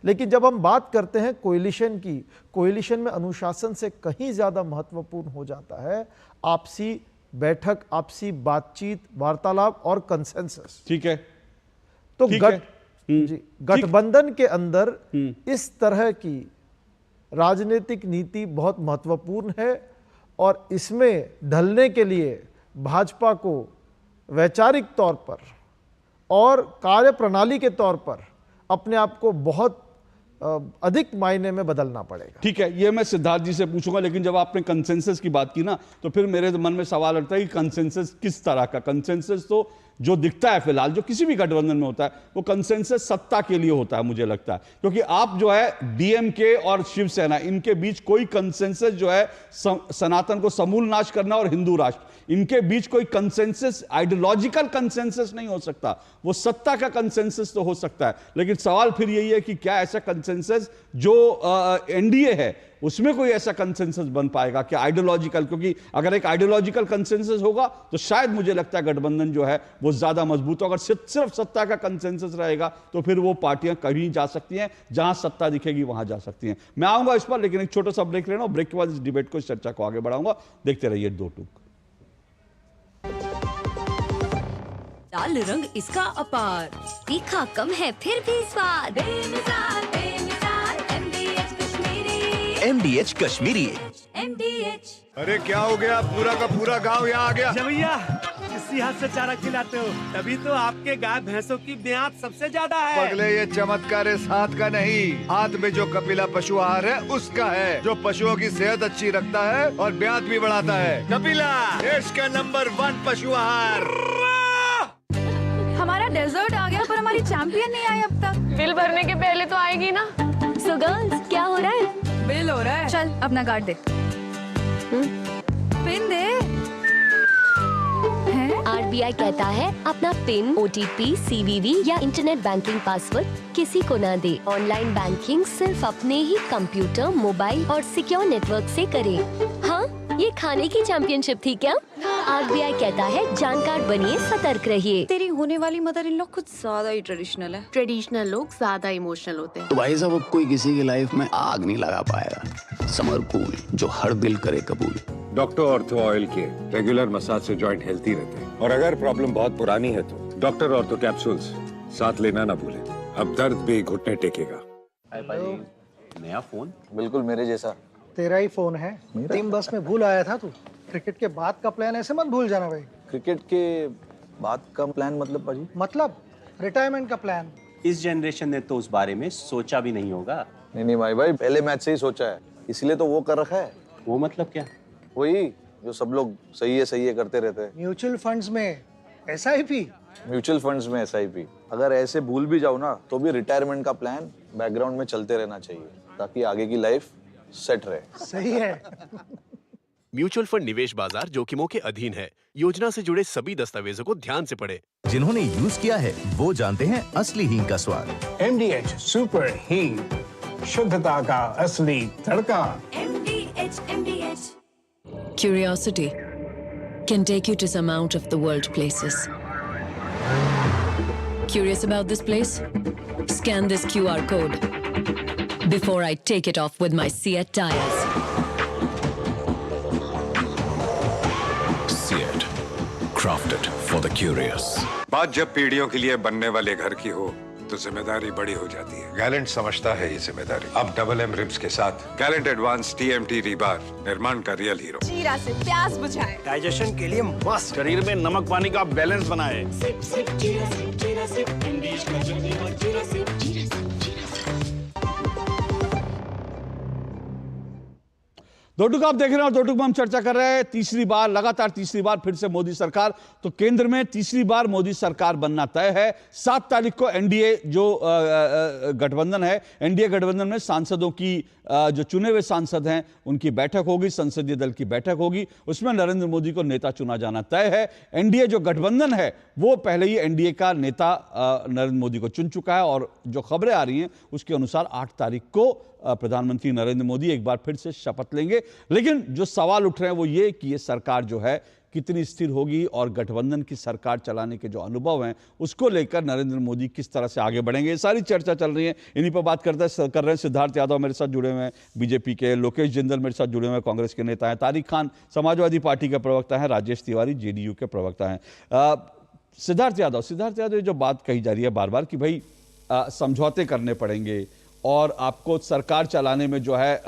लेकिन जब हम बात करते हैं कोएलिशन की, कोएलिशन में अनुशासन से कहीं ज्यादा महत्वपूर्ण हो जाता है आपसी बैठक, आपसी बातचीत, वार्तालाप और कंसेंसस। ठीक है। तो गठबंधन के अंदर इस तरह की राजनीतिक नीति बहुत महत्वपूर्ण है, और इसमें ढलने के लिए भाजपा को वैचारिक तौर पर और कार्यप्रणाली के तौर पर अपने आप को बहुत अधिक मायने में बदलना पड़ेगा। ठीक है, ये मैं सिद्धार्थ जी से पूछूंगा, लेकिन जब आपने कंसेंसस की बात की ना, तो फिर मेरे मन में सवाल उठता है कि कंसेंसस किस तरह का? कंसेंसस तो जो दिखता है फिलहाल, जो किसी भी गठबंधन में होता है, वो कंसेंसस सत्ता के लिए होता है, मुझे लगता है। क्योंकि आप जो है डीएमके और शिवसेना, इनके बीच कोई कंसेंसस जो है सनातन को समूल नाश करना और हिंदू राष्ट्र, इनके बीच कोई कंसेंसस, आइडियोलॉजिकल कंसेंसस नहीं हो सकता। वो सत्ता का कंसेंसस तो हो सकता है, लेकिन सवाल फिर यही है कि क्या ऐसा कंसेंसस जो एनडीए है उसमें कोई ऐसा कंसेंसस बन पाएगा क्या आइडियोलॉजिकल? क्योंकि अगर एक आइडियोलॉजिकल कंसेंसस होगा तो शायद मुझे लगता है गठबंधन जो है वो ज्यादा मजबूत हो। अगर सिर्फ सत्ता का कंसेंसस रहेगा तो फिर वो पार्टियां कहीं जा सकती हैं, जहां सत्ता दिखेगी वहां जा सकती हैं। मैं आऊंगा इस पर, लेकिन एक छोटा सा ब्रेक लेना, ब्रेक के बाद इस डिबेट को, इस चर्चा को आगे बढ़ाऊंगा। देखते रहिए दो टूक। लाल रंग इसका अपार, तीखा कम है फिर भी स्वाद, बेमिसाल MDH Kashmiri, MDH Kashmiri. MDH। अरे क्या हो गया, पूरा का पूरा गांव यहाँ आ गया। भैया इसी हाथ से चारा खिलाते हो, तभी तो आपके गाय भैंसों की ब्याज सबसे ज्यादा है। पगले, ये चमत्कार इस हाथ का नहीं, हाथ में जो कपिला पशु आहार है उसका है, जो पशुओं की सेहत अच्छी रखता है और ब्याज भी बढ़ाता है। कपिला, देश का नंबर 1 पशु आहार। हमारा डेजर्ट आ गया पर हमारी चैंपियन नहीं आई अब तक। बिल भरने के पहले तो आएगी ना। सो गर्ल्स, क्या हो रहा है? बिल हो रहा है। चल अपना कार्ड दे। पिन दे। RBI कहता है अपना पिन, OTP, CVV या इंटरनेट बैंकिंग पासवर्ड किसी को ना दे। ऑनलाइन बैंकिंग सिर्फ अपने ही कंप्यूटर, मोबाइल और सिक्योर नेटवर्क से करें। हाँ, ये खाने की चैंपियनशिप थी क्या? RBI कहता है जानकार बनिए, सतर्क रहिए। तेरी होने वाली मदर इन लॉ कुछ ज्यादा ही ट्रेडिशनल है। ट्रेडिशनल लोग ज्यादा इमोशनल होते हैं। तो भाई साहब अब कोई किसी की लाइफ में आग नहीं लगा पाएगा। समर कूल, जो हर दिल करे कबूल। डॉक्टर ऑर्थो ऑयल के रेगुलर मसाज से जॉइंट हेल्थी रहते हैं। और अगर प्रॉब्लम बहुत पुरानी है तो डॉक्टर ऑर्थो कैप्सूल्स साथ लेना ना भूलें। अब दर्द भी घुटने टेकेगा। नया फोन? बिल्कुल मेरे जैसा। तेरा ही फोन है। टीम बस में भूल आया था तू। क्रिकेट के बाद का प्लान ऐसे मत भूल जाना भाई। क्रिकेट के बाद का प्लान मतलब पाजी? मतलब रिटायरमेंट का प्लान। इस जनरेशन ने तो उस बारे में सोचा भी नहीं होगा। नहीं भाई पहले मैच से ही सोचा है, इसलिए तो वो कर रखा है। वो मतलब क्या? वही जो सब लोग सही है करते रहते हैं। म्यूचुअल फंड्स में SIP। म्यूचुअल फंड्स में SIP। अगर ऐसे भूल भी जाओ ना तो भी रिटायरमेंट का प्लान बैकग्राउंड में चलते रहना चाहिए ताकि आगे की लाइफ सेट रहे। सही है। म्यूचुअल फंड निवेश बाजार जोखिमों के अधीन है। योजना से जुड़े सभी दस्तावेजों को ध्यान से पढ़ें। जिन्होंने यूज किया है वो जानते हैं असली हींग का स्वाद। MDH सुपर हींग, शुद्धता का असली तड़का। MDH। Curiosity can take you to some out of the world places. Curious about this place? Scan this QR code before I take it off with my Seat tires. Seat, crafted for the curious. बात जब पीढ़ियों के लिए बनने वाले घर की हो तो जिम्मेदारी बड़ी हो जाती है। गैलेंट समझता है ये जिम्मेदारी। अब डबल M रिब्स के साथ गैलेंट एडवांस TMT रीबार, निर्माण का रियल हीरो। जीरा से प्यास बुझाए, डाइजेशन के लिए मस्त, शरीर में नमक पानी का बैलेंस बनाए। Sip, sip, जीरा sip, जीरा sip, MDH का जल्दी और जीरा sip, जीरा sip, जीरा sip। दो टूक आप देख रहे हैं और दो टूक में हम चर्चा कर रहे हैं। तीसरी बार, लगातार तीसरी बार फिर से मोदी सरकार। तो केंद्र में तीसरी बार मोदी सरकार बनना तय है। 7 तारीख को एनडीए जो गठबंधन है, एनडीए गठबंधन में सांसदों की जो चुने हुए सांसद हैं उनकी बैठक होगी, संसदीय दल की बैठक होगी। उसमें नरेंद्र मोदी को नेता चुना जाना तय है। एनडीए जो गठबंधन है वो पहले ही एनडीए का नेता नरेंद्र मोदी को चुन चुका है और जो खबरें आ रही हैं उसके अनुसार 8 तारीख को प्रधानमंत्री नरेंद्र मोदी एक बार फिर से शपथ लेंगे। लेकिन जो सवाल उठ रहे हैं वो ये कि ये सरकार जो है कितनी स्थिर होगी और गठबंधन की सरकार चलाने के जो अनुभव हैं उसको लेकर नरेंद्र मोदी किस तरह से आगे बढ़ेंगे, ये सारी चर्चा चल रही है। इन्हीं पर बात कर रहे हैं सिद्धार्थ यादव मेरे साथ जुड़े हुए हैं बीजेपी के, लोकेश जिंदल मेरे साथ जुड़े हुए हैं कांग्रेस के नेता हैं, तारिक खान समाजवादी पार्टी के प्रवक्ता हैं, राजेश तिवारी जेडीयू के प्रवक्ता हैं। सिद्धार्थ यादव जो बात कही जा रही है बार बार कि भाई समझौते करने पड़ेंगे और आपको सरकार चलाने में जो है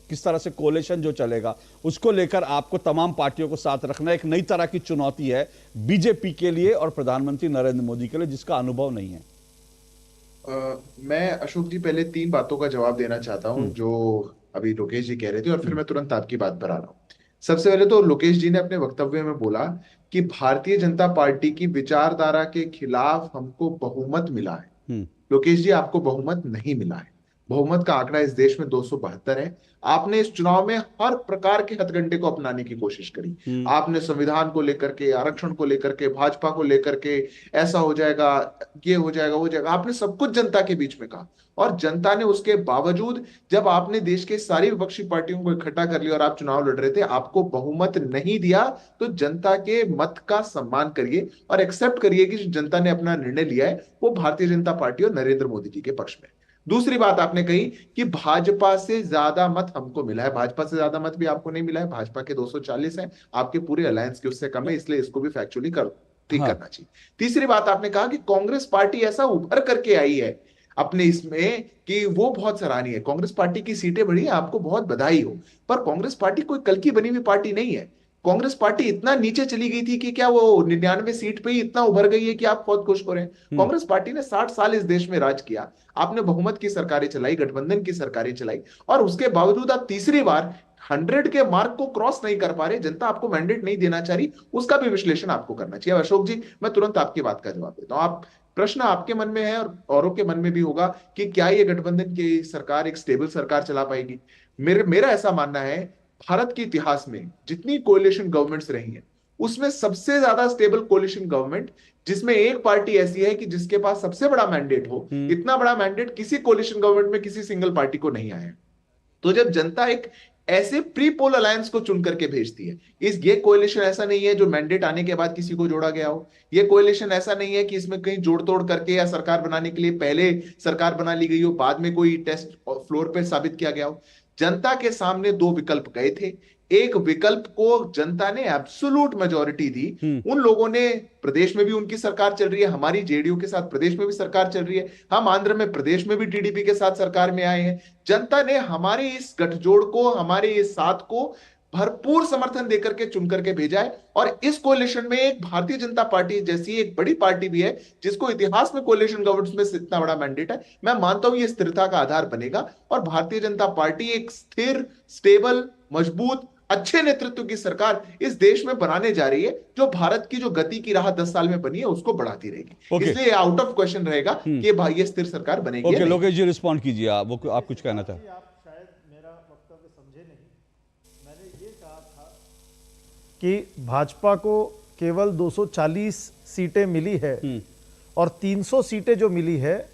किस तरह से कोलिशन जो चलेगा उसको लेकर आपको तमाम पार्टियों को साथ रखना एक नई तरह की चुनौती है बीजेपी के लिए और प्रधानमंत्री नरेंद्र मोदी के लिए जिसका अनुभव नहीं है। मैं अशोक जी पहले 3 बातों का जवाब देना चाहता हूं जो अभी लोकेश जी कह रहे थे और फिर मैं तुरंत आपकी बात पर आ रहा हूं। सबसे पहले तो लोकेश जी ने अपने वक्तव्य में बोला कि भारतीय जनता पार्टी की विचारधारा के खिलाफ हमको बहुमत मिला है। लोकेश जी, आपको बहुमत नहीं मिला है। बहुमत का आंकड़ा इस देश में 272 है। आपने इस चुनाव में हर प्रकार के हथकंडे को अपनाने की कोशिश करी। आपने संविधान को लेकर के, आरक्षण को लेकर के, भाजपा को लेकर के, ऐसा हो जाएगा, ये हो जाएगा, वो जाएगा, आपने सब कुछ जनता के बीच में कहा और जनता ने उसके बावजूद जब आपने देश के सारी विपक्षी पार्टियों को इकट्ठा कर लिया और आप चुनाव लड़ रहे थे, आपको बहुमत नहीं दिया। तो जनता के मत का सम्मान करिए और एक्सेप्ट करिए कि जनता ने अपना निर्णय लिया है वो भारतीय जनता पार्टी और नरेंद्र मोदी जी के पक्ष में। दूसरी बात आपने कही कि भाजपा से ज्यादा मत हमको मिला है। भाजपा से ज्यादा मत भी आपको नहीं मिला है। भाजपा के 240 हैं, आपके पूरे अलायंस के उससे कम है, इसलिए इसको भी फैक्चुअली ठीक करना चाहिए। तीसरी बात आपने कहा कि कांग्रेस पार्टी ऐसा उभर करके आई है अपने इसमें कि वो बहुत सराहनीय है। कांग्रेस पार्टी की सीटें बढ़ी है, आपको बहुत बधाई हो, पर कांग्रेस पार्टी कोई कल की बनी हुई पार्टी नहीं है। कांग्रेस पार्टी इतना नीचे चली गई थी कि क्या वो 99 सीट पे ही इतना उभर गई है कि आप बहुत खुश हो रहे हैं। कांग्रेस पार्टी ने 60 साल इस देश में राज किया। आपने बहुमत की सरकारें चलाई, गठबंधन की सरकारें चलाई और उसके बावजूद आप तीसरी बार 100 के मार्क को क्रॉस नहीं कर पा रहे। जनता आपको मैंडेट नहीं देना चाह रही, उसका भी विश्लेषण आपको करना चाहिए। अशोक जी, मैं तुरंत आपकी बात का जवाब देता हूं। आप प्रश्न आपके मन में है और औरों के मन में भी होगा कि क्या ये गठबंधन की सरकार एक स्टेबल सरकार चला पाएगी। मेरा ऐसा मानना है, भारत के इतिहास में जितनी कोलिशन गवर्नमेंट्स रही हैं उसमें सबसे ज्यादा स्टेबल कोलिशन गवर्नमेंट जिसमें एक पार्टी ऐसी है कि जिसके पास सबसे बड़ा मैंडेट हो, इतना बड़ा मैंडेट किसी कोलिशन गवर्नमेंट में किसी सिंगल पार्टी को नहीं आया। तो जब जनता एक ऐसे प्री पोल अलायंस को चुन करके भेजती है। ये कोalition ऐसा नहीं है जो मैंडेट आने के बाद किसी को जोड़ा गया हो। ये कोalition ऐसा नहीं है कि इसमें कहीं जोड़ तोड़ करके या सरकार बनाने के लिए पहले सरकार बना ली गई हो, बाद में कोई टेस्ट फ्लोर पे साबित किया गया हो। जनता के सामने दो विकल्प गए थे। एक विकल्प को जनता ने एब्सोल्यूट मेजॉरिटी दी। उन लोगों ने, प्रदेश में भी उनकी सरकार चल रही है, हमारी जेडीयू के साथ प्रदेश में भी सरकार चल रही है, हम आंध्र में प्रदेश में भी टीडीपी के साथ सरकार में आए हैं। जनता ने हमारे इस गठजोड़ को, हमारे इस साथ को भरपूर समर्थन देकर के चुन करके भेजा है। और इस कोalition में एक भारतीय जनता पार्टी जैसी एक बड़ी पार्टी भी है जिसको इतिहास में कोalition गवर्नमेंट में इतना बड़ा मैंडेट है। मैं मानता हूं ये स्थिरता का आधार बनेगा और भारतीय जनता पार्टी एक स्थिर, स्टेबल, मजबूत, अच्छे नेतृत्व की सरकार इस देश में बनाने जा रही है, जो भारत की जो गति की राह 10 साल में बनी है उसको बढ़ाती रहेगी। इसलिए आउट ऑफ क्वेश्चन रहेगा कि भाई ये स्थिर सरकार बनेगी। ओके, लोकेश जी रिस्पॉन्ड कीजिए। आप कुछ कहना था? कि भाजपा को केवल 240 सीटें मिली है और 300 सीटें जो मिली है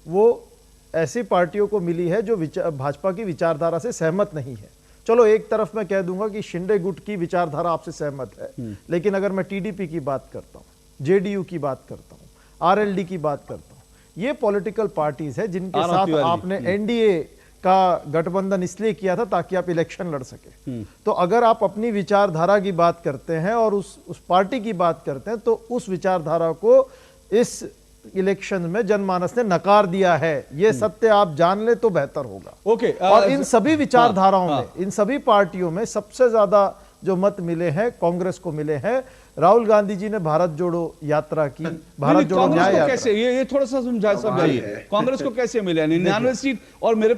वो ऐसी पार्टियों को मिली है जो भाजपा की विचारधारा से सहमत नहीं है। चलो एक तरफ मैं कह दूंगा कि शिंदे गुट की विचारधारा आपसे सहमत है, लेकिन अगर मैं टीडीपी की बात करता हूं, जेडीयू की बात करता हूं, आरएलडी की बात करता हूं, ये पॉलिटिकल पार्टीज है जिनके साथ आपने एनडीए का गठबंधन इसलिए किया था ताकि आप इलेक्शन लड़ सके। तो अगर आप अपनी विचारधारा की बात करते हैं और उस पार्टी की बात करते हैं तो उस विचारधारा को इस इलेक्शन में जनमानस ने नकार दिया है। ये सत्य आप जान ले तो बेहतर होगा। ओके, और इन सभी विचारधाराओं में, इन सभी पार्टियों में सबसे ज्यादा जो मत मिले हैं कांग्रेस को मिले हैं। राहुल गांधी जी ने भारत जोड़ो यात्रा की, भारत जोड़ो न्याय यात्रा। कैसे ये थोड़ा सा समझाइए, कांग्रेस को कैसे मिले 99 सीट? और मेरे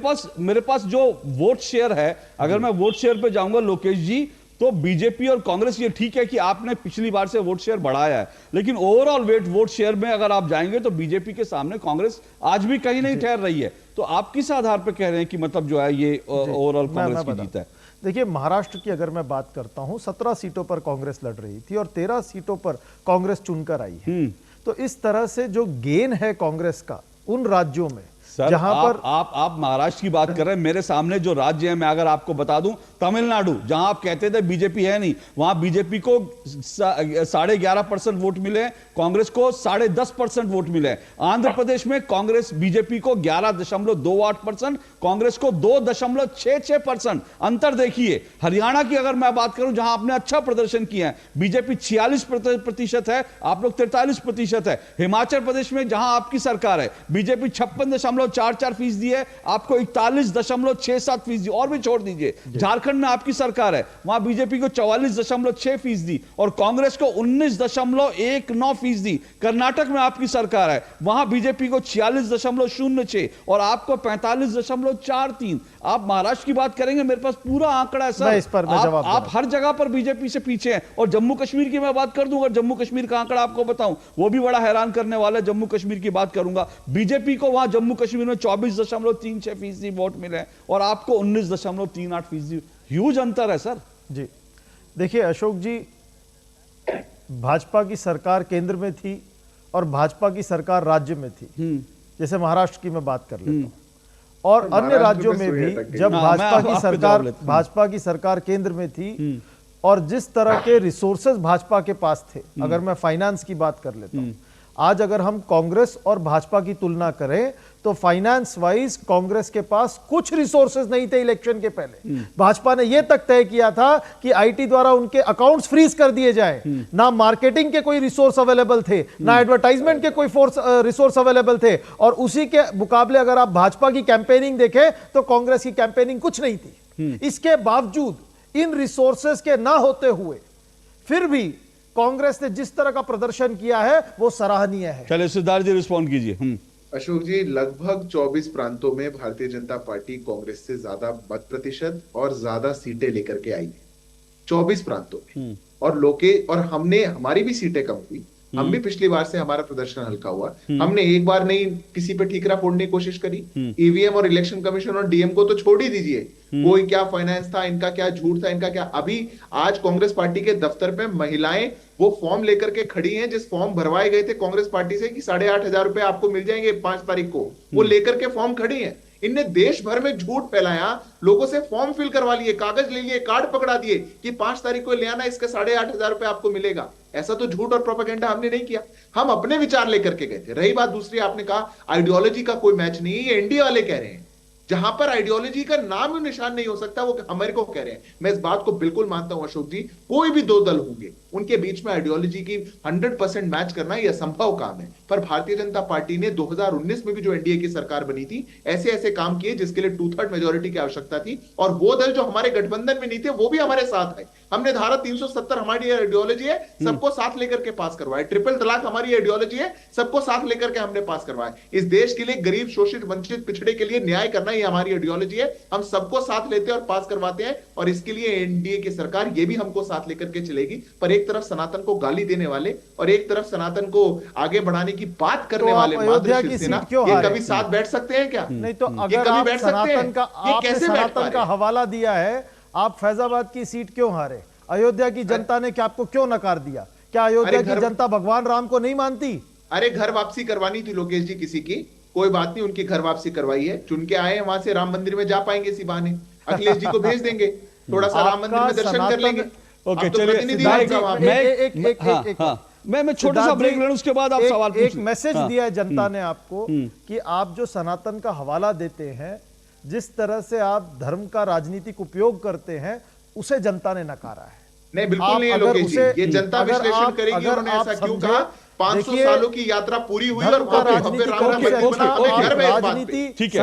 पास जो वोट शेयर है, अगर मैं वोट शेयर पे जाऊंगा लोकेश जी, तो बीजेपी और कांग्रेस, ये ठीक है कि आपने पिछली बार से वोट शेयर बढ़ाया है, लेकिन ओवरऑल वोट शेयर में अगर आप जाएंगे तो बीजेपी के सामने कांग्रेस आज भी कहीं नहीं ठहर रही है। तो आप किस आधार पर कह रहे हैं कि मतलब जो है ये ओवरऑल कांग्रेस की जीत है? देखिए, महाराष्ट्र की अगर मैं बात करता हूं, 17 सीटों पर कांग्रेस लड़ रही थी और 13 सीटों पर कांग्रेस चुनकर आई है। तो इस तरह से जो गेन है कांग्रेस का उन राज्यों में सर, जहां पर आप महाराष्ट्र की बात कर रहे हैं, मेरे सामने जो राज्य है मैं अगर आपको बता दूं, तमिलनाडु, जहां आप कहते थे बीजेपी है नहीं, वहां बीजेपी को 11.5% वोट मिले, कांग्रेस को 10.5% वोट मिले। आंध्र प्रदेश में कांग्रेस बीजेपी को 11.28%, कांग्रेस को 2.66% अंतर देखिए। हरियाणा की अगर मैं बात करूं, जहां आपने अच्छा प्रदर्शन किया है, बीजेपी 46% है, आप लोग 43% है। हिमाचल प्रदेश में जहां आपकी सरकार है, बीजेपी 56.44% है, आपको 41.67%, और भी छोड़ दीजिए। झारखंड में आपकी सरकार है, वहां बीजेपी को 44.6% और कांग्रेस को 19.19%। कर्नाटक में आपकी सरकार है, वहां बीजेपी को 46.06 और आपको 45.43। आप महाराष्ट्र की बात करेंगे, मेरे पास पूरा आंकड़ा है सर। इस पर आप हर जगह पर बीजेपी से पीछे हैं। और जम्मू कश्मीर की मैं बात कर दूं, अगर जम्मू कश्मीर का आंकड़ा आपको बताऊं, वो भी बड़ा हैरान करने वाला है। जम्मू कश्मीर की बात करूंगा, बीजेपी को वहां जम्मू कश्मीर में 24.36% वोट मिले और आपको 19.38%। ह्यूज अंतर है सर। जी देखिए अशोक जी, भाजपा की सरकार केंद्र में थी और भाजपा की सरकार राज्य में थी। जैसे महाराष्ट्र की मैं बात कर लेता हूं, और अन्य राज्यों में भी जब भाजपा की सरकार केंद्र में थी और जिस तरह के रिसोर्सेज भाजपा के पास थे, अगर मैं फाइनेंस की बात कर लेता हूं, आज अगर हम कांग्रेस और भाजपा की तुलना करें तो फाइनेंस वाइज कांग्रेस के पास कुछ रिसोर्सेज नहीं थे इलेक्शन के पहले। भाजपा ने यह तक तय किया था कि आईटी द्वारा उनके अकाउंट्स फ्रीज कर दिए जाए। ना मार्केटिंग के कोई रिसोर्स अवेलेबल थे, ना एडवर्टाइजमेंट के कोई रिसोर्स अवेलेबल थे। और उसी के मुकाबले अगर आप भाजपा की कैंपेनिंग देखें तो कांग्रेस की कैंपेनिंग कुछ नहीं थी। इसके बावजूद इन रिसोर्सेज के ना होते हुए फिर भी कांग्रेस ने जिस तरह का प्रदर्शन किया है वो सराहनीय है। चलिए सिद्धार्थ जी रिस्पॉन्ड कीजिए। अशोक जी, लगभग 24 प्रांतों में भारतीय जनता पार्टी कांग्रेस से ज्यादा मत प्रतिशत और ज्यादा सीटें लेकर के आई है, 24 प्रांतों में। और हमारी भी सीटें कम हुई, हम भी पिछली बार से हमारा प्रदर्शन हल्का हुआ। हमने एक बार नहीं किसी पे ठीकरा फोड़ने की कोशिश करी। ईवीएम और इलेक्शन कमीशन और डीएम को तो छोड़ ही दीजिए, कोई क्या फाइनेंस था, इनका क्या झूठ था, इनका क्या। अभी आज कांग्रेस पार्टी के दफ्तर पे महिलाएं वो फॉर्म लेकर के खड़ी हैं, जिस फॉर्म भरवाए गए थे कांग्रेस पार्टी से कि 8,500 रुपए आपको मिल जाएंगे 5 तारीख को, वो लेकर के फॉर्म खड़ी हैं। इनने देश भर में झूठ फैलाया, लोगों से फॉर्म फिल करवा लिए, कागज ले लिए, कार्ड पकड़ा दिए कि 5 तारीख को ले आना, इसका 8,500 रुपए आपको मिलेगा। ऐसा तो झूठ और प्रोपेगेंडा हमने नहीं किया, हम अपने विचार लेकर के गए थे। रही बात दूसरी, आपने कहा आइडियोलॉजी का कोई मैच नहीं है, ये एनडीए वाले कह रहे हैं। जहां पर आइडियोलॉजी का नाम निशान नहीं हो सकता, वो हमारे को कह रहे हैं। मैं इस बात को बिल्कुल मानता हूं अशोक जी, कोई भी 2 दल होंगे, उनके बीच में आइडियोलॉजी की 100% मैच करना यह असंभव काम है। पर भारतीय जनता पार्टी ने 2019 में भी जो एनडीए की सरकार बनी थी, ऐसे ऐसे काम किए जिसके लिए 2/3 मेजोरिटी की आवश्यकता थी, और वो दल जो हमारे गठबंधन में नहीं थे वो भी हमारे साथ है। हमने धारा 370 हमारी आइडियोलॉजी है, सबको साथ लेकर के पास करवाए। ट्रिपल तलाक हमारी आइडियोलॉजी है, सबको साथ लेकर के हमने पास करवाए। इस देश के लिए गरीब, शोषित, वंचित, पिछड़े के लिए न्याय करना ये हमारी आइडियोलॉजी है। हम सबको साथ लेते हैं और पास करवाते हैं, और इसके लिए एनडीए की सरकार ये भी हमको साथ लेकर के चलेगी। पर एक तरफ सनातन को गाली देने वाले और एक तरफ सनातन को आगे बढ़ाने की बात करने वाले अयोध्या की सीट क्यों ये कभी साथ बैठ सकते हैं क्या? नहीं तो अगर आप सनातन का हवाला दिया है, आप फैजाबाद की सीट क्यों हारे? अयोध्या की जनता ने क्या आपको क्यों नकार दिया? क्या अयोध्या की जनता भगवान राम को नहीं मानती? अरे घर वापसी करवानी थी लोकेश जी किसी की, कोई बात नहीं, उनकी घर वापसी करवाई है, चुन के आए हैं वहां से, राम मंदिर में जा पाएंगे इसी बहाने। अखिलेश जी को भेज देंगे, थोड़ा सा राम मंदिर में दर्शन कर लेंगे। ओके मैं छोटा सा ब्रेक ले लूं, उसके बाद आप सवाल पूछिए। एक मैसेज दिया है जनता ने आपको कि आप जो सनातन का हवाला देते हैं, जिस तरह से आप धर्म का राजनीतिक उपयोग करते हैं, उसे जनता ने नकारा है। नहीं, बिल्कुल नहीं है लोकेश जी, ये जनता विश्लेषण करेगी उन्होंने ऐसा क्यों कहा। 500 सालों की यात्रा पूरी हुई और राजनीति ठीक है।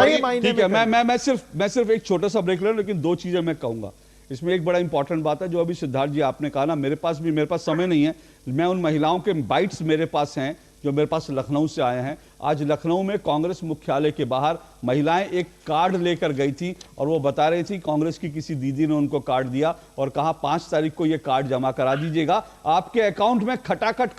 मैं सिर्फ एक छोटा सा ब्रेक ले लूं, लेकिन 2 चीजें मैं कहूंगा। इसमें एक बड़ा इंपॉर्टेंट बात है जो अभी सिद्धार्थ जी आपने कहा ना, मेरे पास समय नहीं है, मैं उन महिलाओं के बाइट्स मेरे पास हैं जो मेरे पास लखनऊ से आए हैं। आज लखनऊ में कांग्रेस मुख्यालय के बाहर महिलाएं एक कार्ड लेकर गई थी और वो बता रही थी कांग्रेस की किसी दीदी ने उनको कार्ड दिया और कहा 5 तारीख को ये कार्ड जमा करा दीजिएगा, आपके अकाउंट में खटाखट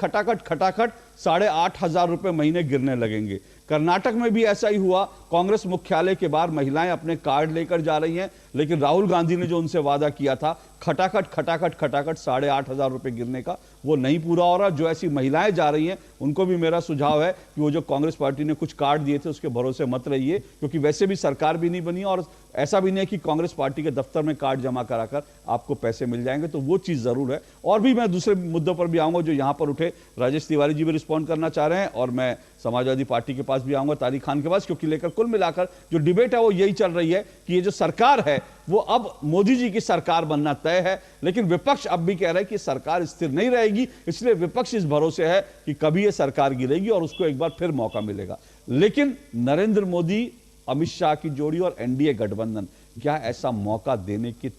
8,500 रुपए महीने गिरने लगेंगे। कर्नाटक में भी ऐसा ही हुआ, कांग्रेस मुख्यालय के बाहर महिलाएं अपने कार्ड लेकर जा रही हैं, लेकिन राहुल गांधी ने जो उनसे वादा किया था खटाखट 8,500 रुपए गिरने का, वो नहीं पूरा हो रहा। जो ऐसी महिलाएं जा रही हैं उनको भी मेरा सुझाव है कि वो जो कांग्रेस पार्टी ने कुछ कार्ड दिए थे उसके भरोसे मत रहिए, क्योंकि वैसे भी सरकार भी नहीं बनी और ऐसा भी नहीं कि कांग्रेस पार्टी के दफ्तर में कार्ड जमा कराकर आपको पैसे मिल जाएंगे, तो वो चीज जरूर है। और भी मैं दूसरे मुद्दों पर भी आऊंगा जो यहां पर उठे, राजेश तिवारी जी भी रिस्पॉन्ड करना चाह रहे हैं और मैं समाजवादी पार्टी के पास भी आऊंगा, तारिक खान के पास, क्योंकि लेकर कुल मिलाकर जो डिबेट है वो यही चल रही है कि ये जो सरकार है वो अब मोदी जी की सरकार बनना तय है, लेकिन विपक्ष अब भी कह रहा है कि सरकार स्थिर नहीं रहेगी, इसलिए विपक्ष इस भरोसे है कि कभी ये सरकार गिरेगी और उसको एक बार फिर मौका मिलेगा। लेकिन नरेंद्र मोदी, अमित शाह की जोड़ी और एनडीए गठबंधन क्या ऐसा मौका देंगे?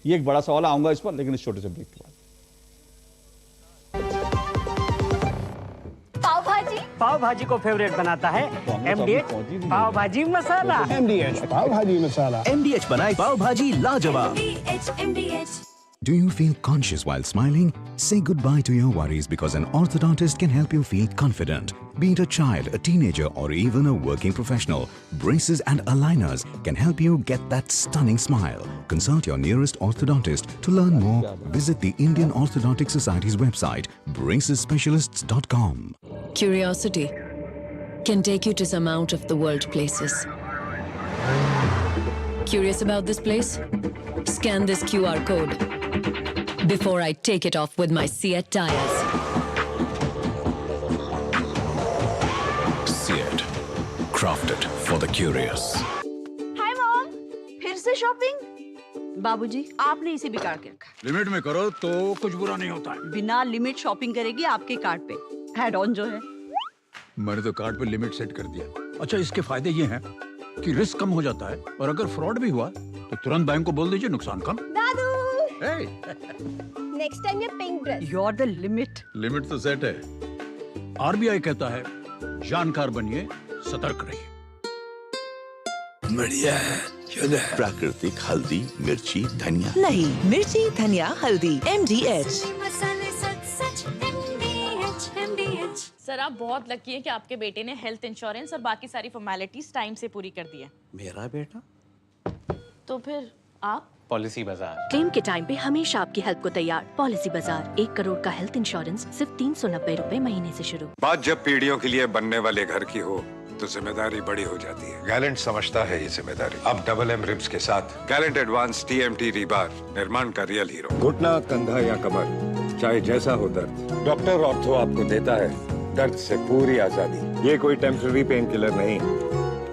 ये एक बड़ा सवाल, आऊंगा इस पर, लेकिन इस छोटे से ब्रेक के बाद। पाव भाजी को फेवरेट बनाता है एमडीएच पाव भाजी मसाला। एमडीएच पाव भाजी मसाला। एमडीएच बनाए पाव भाजी लाजवाब। Do you feel conscious while smiling? Say goodbye to your worries because an orthodontist can help you feel confident. Be it a child, a teenager, or even a working professional, braces and aligners can help you get that stunning smile. Consult your nearest orthodontist. To learn more, visit the Indian Orthodontic Society's website, bracesspecialists.com. Curiosity can take you to some out of the world places. Curious about this place? Scan this QR code before I take it off with my Seat tires. Seat, crafted for the curious. Hi mom, फिर से shopping? बाबूजी, आपने इसे बिगाड़ के रखा। Limit में करो तो कुछ बुरा नहीं होता है। बिना लिमिट शॉपिंग करेगी आपके कार्ड पे ऐड ऑन जो है। मैंने तो कार्ड पे लिमिट सेट कर दिया। अच्छा, इसके फायदे ये हैं कि रिस्क कम हो जाता है और अगर फ्रॉड भी हुआ तो तुरंत बैंक को बोल दीजिए, नुकसान कम। दादू, नेक्स्ट टाइम ये pink dress. You are the limit. Limit तो सेट है। आरबीआई कहता है जानकार बनिए, सतर्क रहिए। बढ़िया है, प्राकृतिक हल्दी, मिर्ची, धनिया। नहीं, मिर्ची, धनिया, हल्दी, MDH। सर, आप बहुत लकी हैं कि आपके बेटे ने हेल्थ इंश्योरेंस और बाकी सारी फॉर्मेलिटीज टाइम से पूरी कर दी है। मेरा बेटा? तो फिर आप? पॉलिसी बाजार। क्लेम के टाइम पे हमेशा आपकी हेल्प को तैयार। पॉलिसी बाजार, 1 करोड़ का हेल्थ इंश्योरेंस सिर्फ 390 रुपए महीने से शुरू। बात जब पीढ़ियों के लिए बनने वाले घर की हो तो जिम्मेदारी बड़ी हो जाती है। गैलेंट समझता है ये जिम्मेदारी। अब डबल एम रिब्स के साथ गैलेंट एडवांस TMT रीबार, निर्माण का रियल हीरो। घुटना, कंधा या कमर, चाहे जैसा हो दर्द, डॉक्टर ऑर्थो आपको देता है दर्द से पूरी आजादी। ये कोई टेम्पररी पेन किलर नहीं,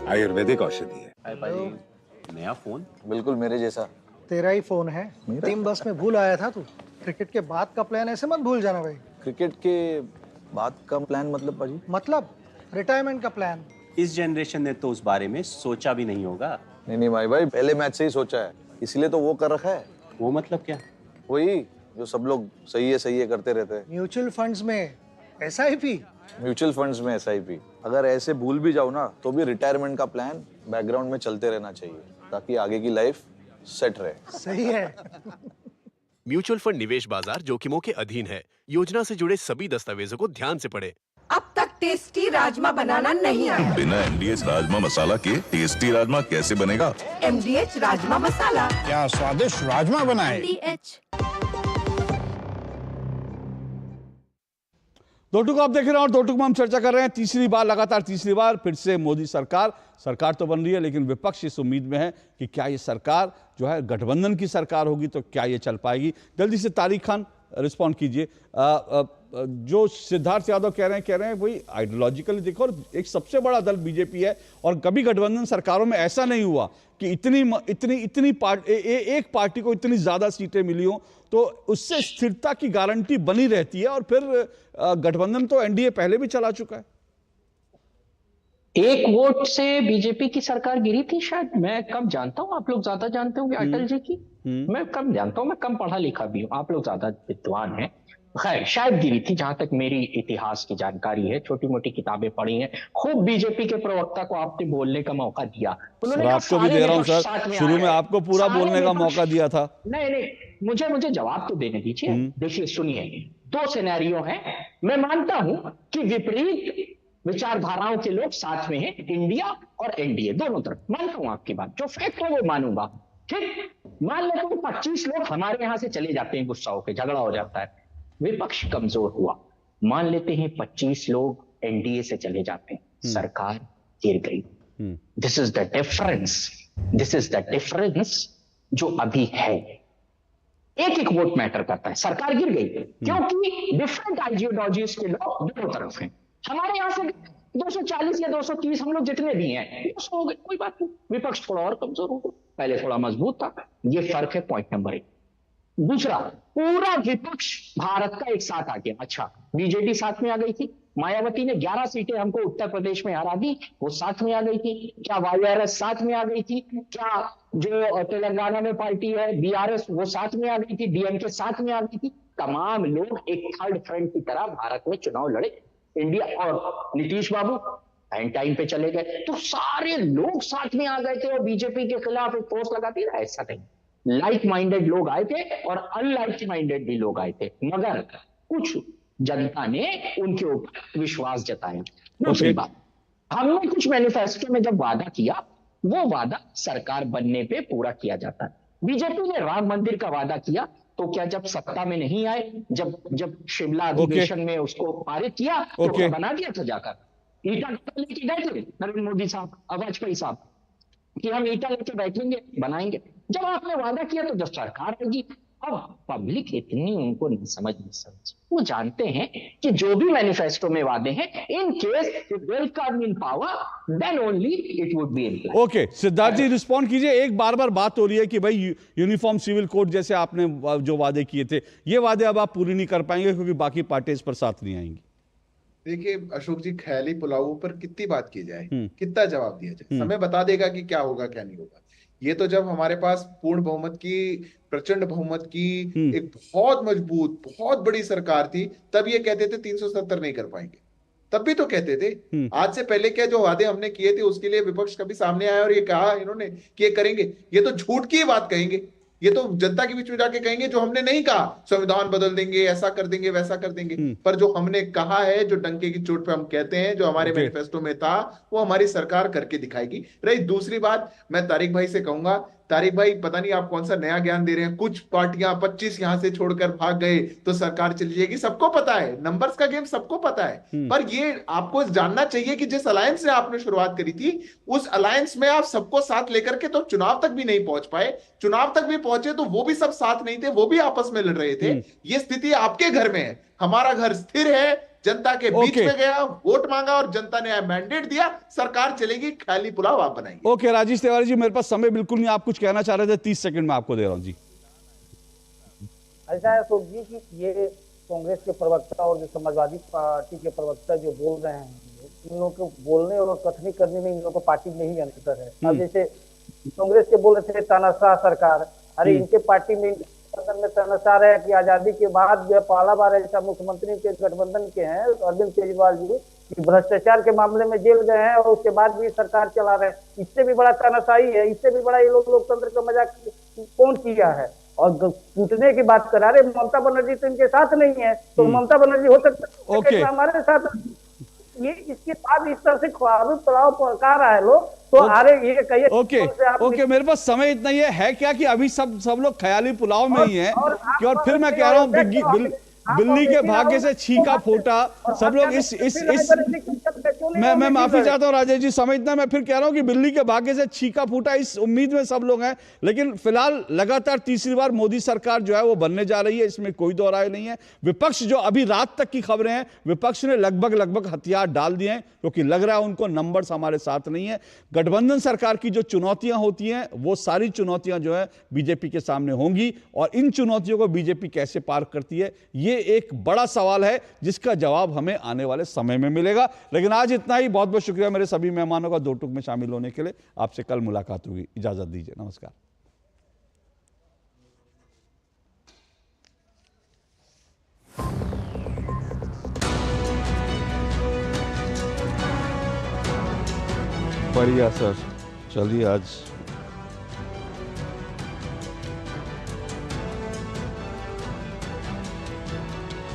आयुर्वेदिक औषधि है। नया फोन? बिल्कुल मेरे जैसा। तेरा ही फोन है। टीम बस में भूल आया था तू। क्रिकेट के बाद का प्लान ऐसे मत भूल जाना भाई। क्रिकेट के बाद का प्लान मतलब पाजी? मतलब रिटायरमेंट का प्लान। इस जनरेशन ने तो उस बारे में सोचा भी नहीं होगा। नहीं भाई पहले मैच से ही सोचा है, इसलिए तो वो कर रखा है। वो मतलब क्या? वही जो सब लोग सही है करते रहते हैं। म्यूचुअल फंड्स में SIP। म्यूचुअल फंड्स में SIP। अगर ऐसे भूल भी जाओ ना तो भी रिटायरमेंट का प्लान बैकग्राउंड में चलते रहना चाहिए ताकि आगे की लाइफ सेट रहे। सही है। म्यूचुअल फंड निवेश बाजार जोखिमों के अधीन है। योजना से जुड़े सभी दस्तावेजों को ध्यान से पढ़ें। अब तक टेस्टी राजमा बनाना नहीं आया। बिना MDH राजमा मसाला के टेस्टी राजमा कैसे बनेगा? MDH राजमा मसाला। क्या स्वादिष्ट राजमा बनाए। MDH। दो टुक आप देख रहे हैं और दो टुक में हम चर्चा कर रहे हैं। तीसरी बार फिर से मोदी सरकार तो बन रही है, लेकिन विपक्ष इस उम्मीद में है कि क्या ये सरकार जो है गठबंधन की सरकार होगी तो क्या ये चल पाएगी। जल्दी से तारिक खान रिस्पॉन्ड कीजिए। जो सिद्धार्थ यादव कह रहे हैं वही आइडियोलॉजिकली देखो, और एक सबसे बड़ा दल बीजेपी है और कभी गठबंधन सरकारों में ऐसा नहीं हुआ कि एक पार्टी को इतनी ज्यादा सीटें मिली हो, तो उससे स्थिरता की गारंटी बनी रहती है। और फिर गठबंधन तो एनडीए पहले भी चला चुका है। एक वोट से बीजेपी की सरकार गिरी थी शायद, मैं कम जानता हूं, आप लोग ज्यादा जानते होंगे अटल जी की। मैं कम जानता हूं, मैं कम पढ़ा लिखा भी हूं, आप लोग ज्यादा विद्वान हैं। खैर शायद गिरी थी, जहां तक मेरी इतिहास की जानकारी है, छोटी मोटी किताबें पढ़ी हैं। खूब बीजेपी के प्रवक्ता को आपने बोलने का मौका दिया। उन्होंने आपको भी दे रहा हूं सर, शुरू में आपको पूरा बोलने का मौका दिया था। नहीं, मुझे जवाब तो देने दीजिए। देखिए सुनिए, दो सिनेरियो हैं। मैं मानता हूं कि विपरीत विचारधाराओं के लोग साथ में हैं, इंडिया और एनडीए दोनों तरफ। मानता हूं आपकी बात, जो फैक्ट है वो मानूंगा। ठीक, मान लेता हूं 25 लोग हमारे यहां से चले जाते हैं, गुस्सा होकर झगड़ा हो जाता है, विपक्ष कमजोर हुआ। मान लेते हैं 25 लोग एनडीए से चले जाते हैं, सरकार गिर गई। दिस इज द डिफरेंस जो अभी है। एक वोट मैटर करता है, सरकार गिर गई क्योंकि डिफरेंट आइडियोलॉजीज के लोग दोनों तरफ हैं। हमारे यहां से 240 या 230 हम लोग जितने भी हैं 200 हो गए, कोई बात नहीं, विपक्ष थोड़ा और कमजोर हो गया, पहले थोड़ा मजबूत था। ये फर्क है, पॉइंट नंबर 1। दूसरा, पूरा विपक्ष भारत का एक साथ आ गया। अच्छा, बीजेपी साथ में आ गई थी, मायावती ने 11 सीटें हमको उत्तर प्रदेश में हरा दी, वो साथ में आ गई थी। क्या YRS साथ में आ गई थी? क्या जो तेलंगाना में पार्टी है BRS वो साथ में आ गई थी? DMK साथ में आ गई थी। तमाम लोग एक थर्ड फ्रंट की तरह भारत में चुनाव लड़े। इंडिया और नीतीश बाबू एंड टाइम पे चले गए, तो सारे लोग साथ में आ गए थे और बीजेपी के खिलाफ एक फोर्स लगाती रहा। ऐसा नहीं, लाइक माइंडेड लोग आए थे और अनलाइक माइंडेड भी लोग आए थे, मगर कुछ जनता ने उनके ऊपर विश्वास जताया। दूसरी बात, हमने कुछ मैनिफेस्टो में जब वादा किया, वो वादा सरकार बनने पे पूरा किया जाता है। बीजेपी ने राम मंदिर का वादा किया, तो क्या जब सत्ता में नहीं आए, जब शिमला अधिवेशन में उसको पारित किया, तो क्या बना दिया था जाकर? ईटा लेके गए थे नरेंद्र मोदी साहब, वाजपेयी साहब, कि हम ईटा लेके बैठेंगे, बनाएंगे। जब आपने वादा किया तो जब सरकार आएगी। अब पब्लिक इतनी उनको नहीं समझ, वो जानते हैं कि जो भी मैनिफेस्टो में वादे हैं, in case it will come in power, then only it would be in place. Okay, Siddharth ji respond कीजिए। एक बार बात हो रही है कि भाई यूनिफॉर्म सिविल कोड जैसे आपने जो वादे किए थे, ये वादे अब आप पूरी नहीं कर पाएंगे क्योंकि बाकी पार्टीज पर साथ नहीं आएंगी। देखिए अशोक जी, ख्याली पुलाव पर कितनी बात की जाए, कितना जवाब दिया जाए, समय बता देगा कि क्या होगा क्या नहीं होगा। ये तो जब हमारे पास पूर्ण बहुमत की, प्रचंड बहुमत की एक बहुत मजबूत, बहुत बड़ी सरकार थी, तब ये कहते थे 370 नहीं कर पाएंगे, तब भी तो कहते थे। आज से पहले क्या जो वादे हमने किए थे उसके लिए विपक्ष कभी सामने आया और ये कहा इन्होंने कि ये करेंगे? ये तो झूठ की बात कहेंगे, ये तो जनता के बीच में जाके कहेंगे जो हमने नहीं कहा, संविधान बदल देंगे, ऐसा कर देंगे, वैसा कर देंगे। पर जो हमने कहा है, जो डंके की चोट पे हम कहते हैं, जो हमारे मैनिफेस्टो में था, वो हमारी सरकार करके दिखाएगी। रही दूसरी बात, मैं तारिक भाई से कहूंगा तारिक भाई पता नहीं आप कौन सा नया ज्ञान दे रहे हैं, कुछ पार्टियां 25 यहां से छोड़कर भाग गए तो सरकार चली जाएगी, सबको पता है, नंबर्स का गेम सबको पता है। पर ये आपको जानना चाहिए कि जिस अलायंस से आपने शुरुआत करी थी, उस अलायंस में आप सबको साथ लेकर के तो चुनाव तक भी नहीं पहुंच पाए। चुनाव तक भी पहुंचे तो वो भी सब साथ नहीं थे, वो भी आपस में लड़ रहे थे। ये स्थिति आपके घर में है। हमारा घर स्थिर है, जनता के बीच में गया, वोट मांगा और जनता ने मैंडेट दिया, सरकार चलेगी, ख्याली पुलाव आप बनाएंगे। ओके राजेश तिवारी जी, मेरे पास समय बिल्कुल नहीं, आप कुछ कहना चाह रहे थे, 30 सेकंड में आपको दे रहा हूं जी। ऐसा है अशोक जी कि ये कांग्रेस के प्रवक्ता और जो समाजवादी पार्टी के प्रवक्ता जो बोल रहे हैं, इन लोगों को बोलने और कथनी करने में इन लोगों को पार्टी में ही अंतर है। अब जैसे कांग्रेस के बोल रहे थे तानाशाह सरकार, अरे इनके पार्टी में तानाशाह है कि आजादी के बाद जो पहला बार ऐसा मुख्यमंत्री के गठबंधन के हैं अरविंद केजरीवाल जी, कि भ्रष्टाचार के मामले में जेल गए हैं और उसके बाद भी सरकार चला रहे हैं। इससे भी बड़ा तानाशाही है, इससे भी बड़ा ये लोग लोकतंत्र का मजाक कौन किया है। और टूटने की बात करा रहे, ममता बनर्जी तो इनके साथ नहीं है, तो ममता बनर्जी हो सकता है हमारे साथ। ये इसके बाद इस तरह से ख्वाब पड़ाव पका रहा है लोग, तो अरे ये कहिए। ओके मेरे पास समय इतना ये है क्या कि अभी सब लोग ख्याली पुलाव में ही हैं, कि और फिर मैं कह रहा हूँ बिल्ली के भाग्य से छीका फूटा, सब लोग इस मैं माफी चाहता हूं राजेश जी, समय इतना, मैं फिर कह रहा हूं कि बिल्ली के भाग्य से छीका फूटा इस उम्मीद में सब लोग हैं। लेकिन फिलहाल लगातार तीसरी बार मोदी सरकार जो है वो बनने जा रही है, इसमें कोई दो राय नहीं है। विपक्ष जो अभी रात तक की खबरें हैं, विपक्ष ने लगभग हथियार डाल दिए हैं, क्योंकि लग रहा है उनको नंबर्स हमारे साथ नहीं है। गठबंधन सरकार की जो चुनौतियां होती हैं, वो सारी चुनौतियां जो है बीजेपी के सामने होंगी, और इन चुनौतियों को बीजेपी कैसे पार करती है, ये एक बड़ा सवाल है जिसका जवाब हमें आने वाले समय में मिलेगा। लेकिन आज इतना ही। बहुत बहुत शुक्रिया मेरे सभी मेहमानों का 2 टूक में शामिल होने के लिए। आपसे कल मुलाकात होगी, इजाजत दीजिए, नमस्कार। बढ़िया सर, चलिए आज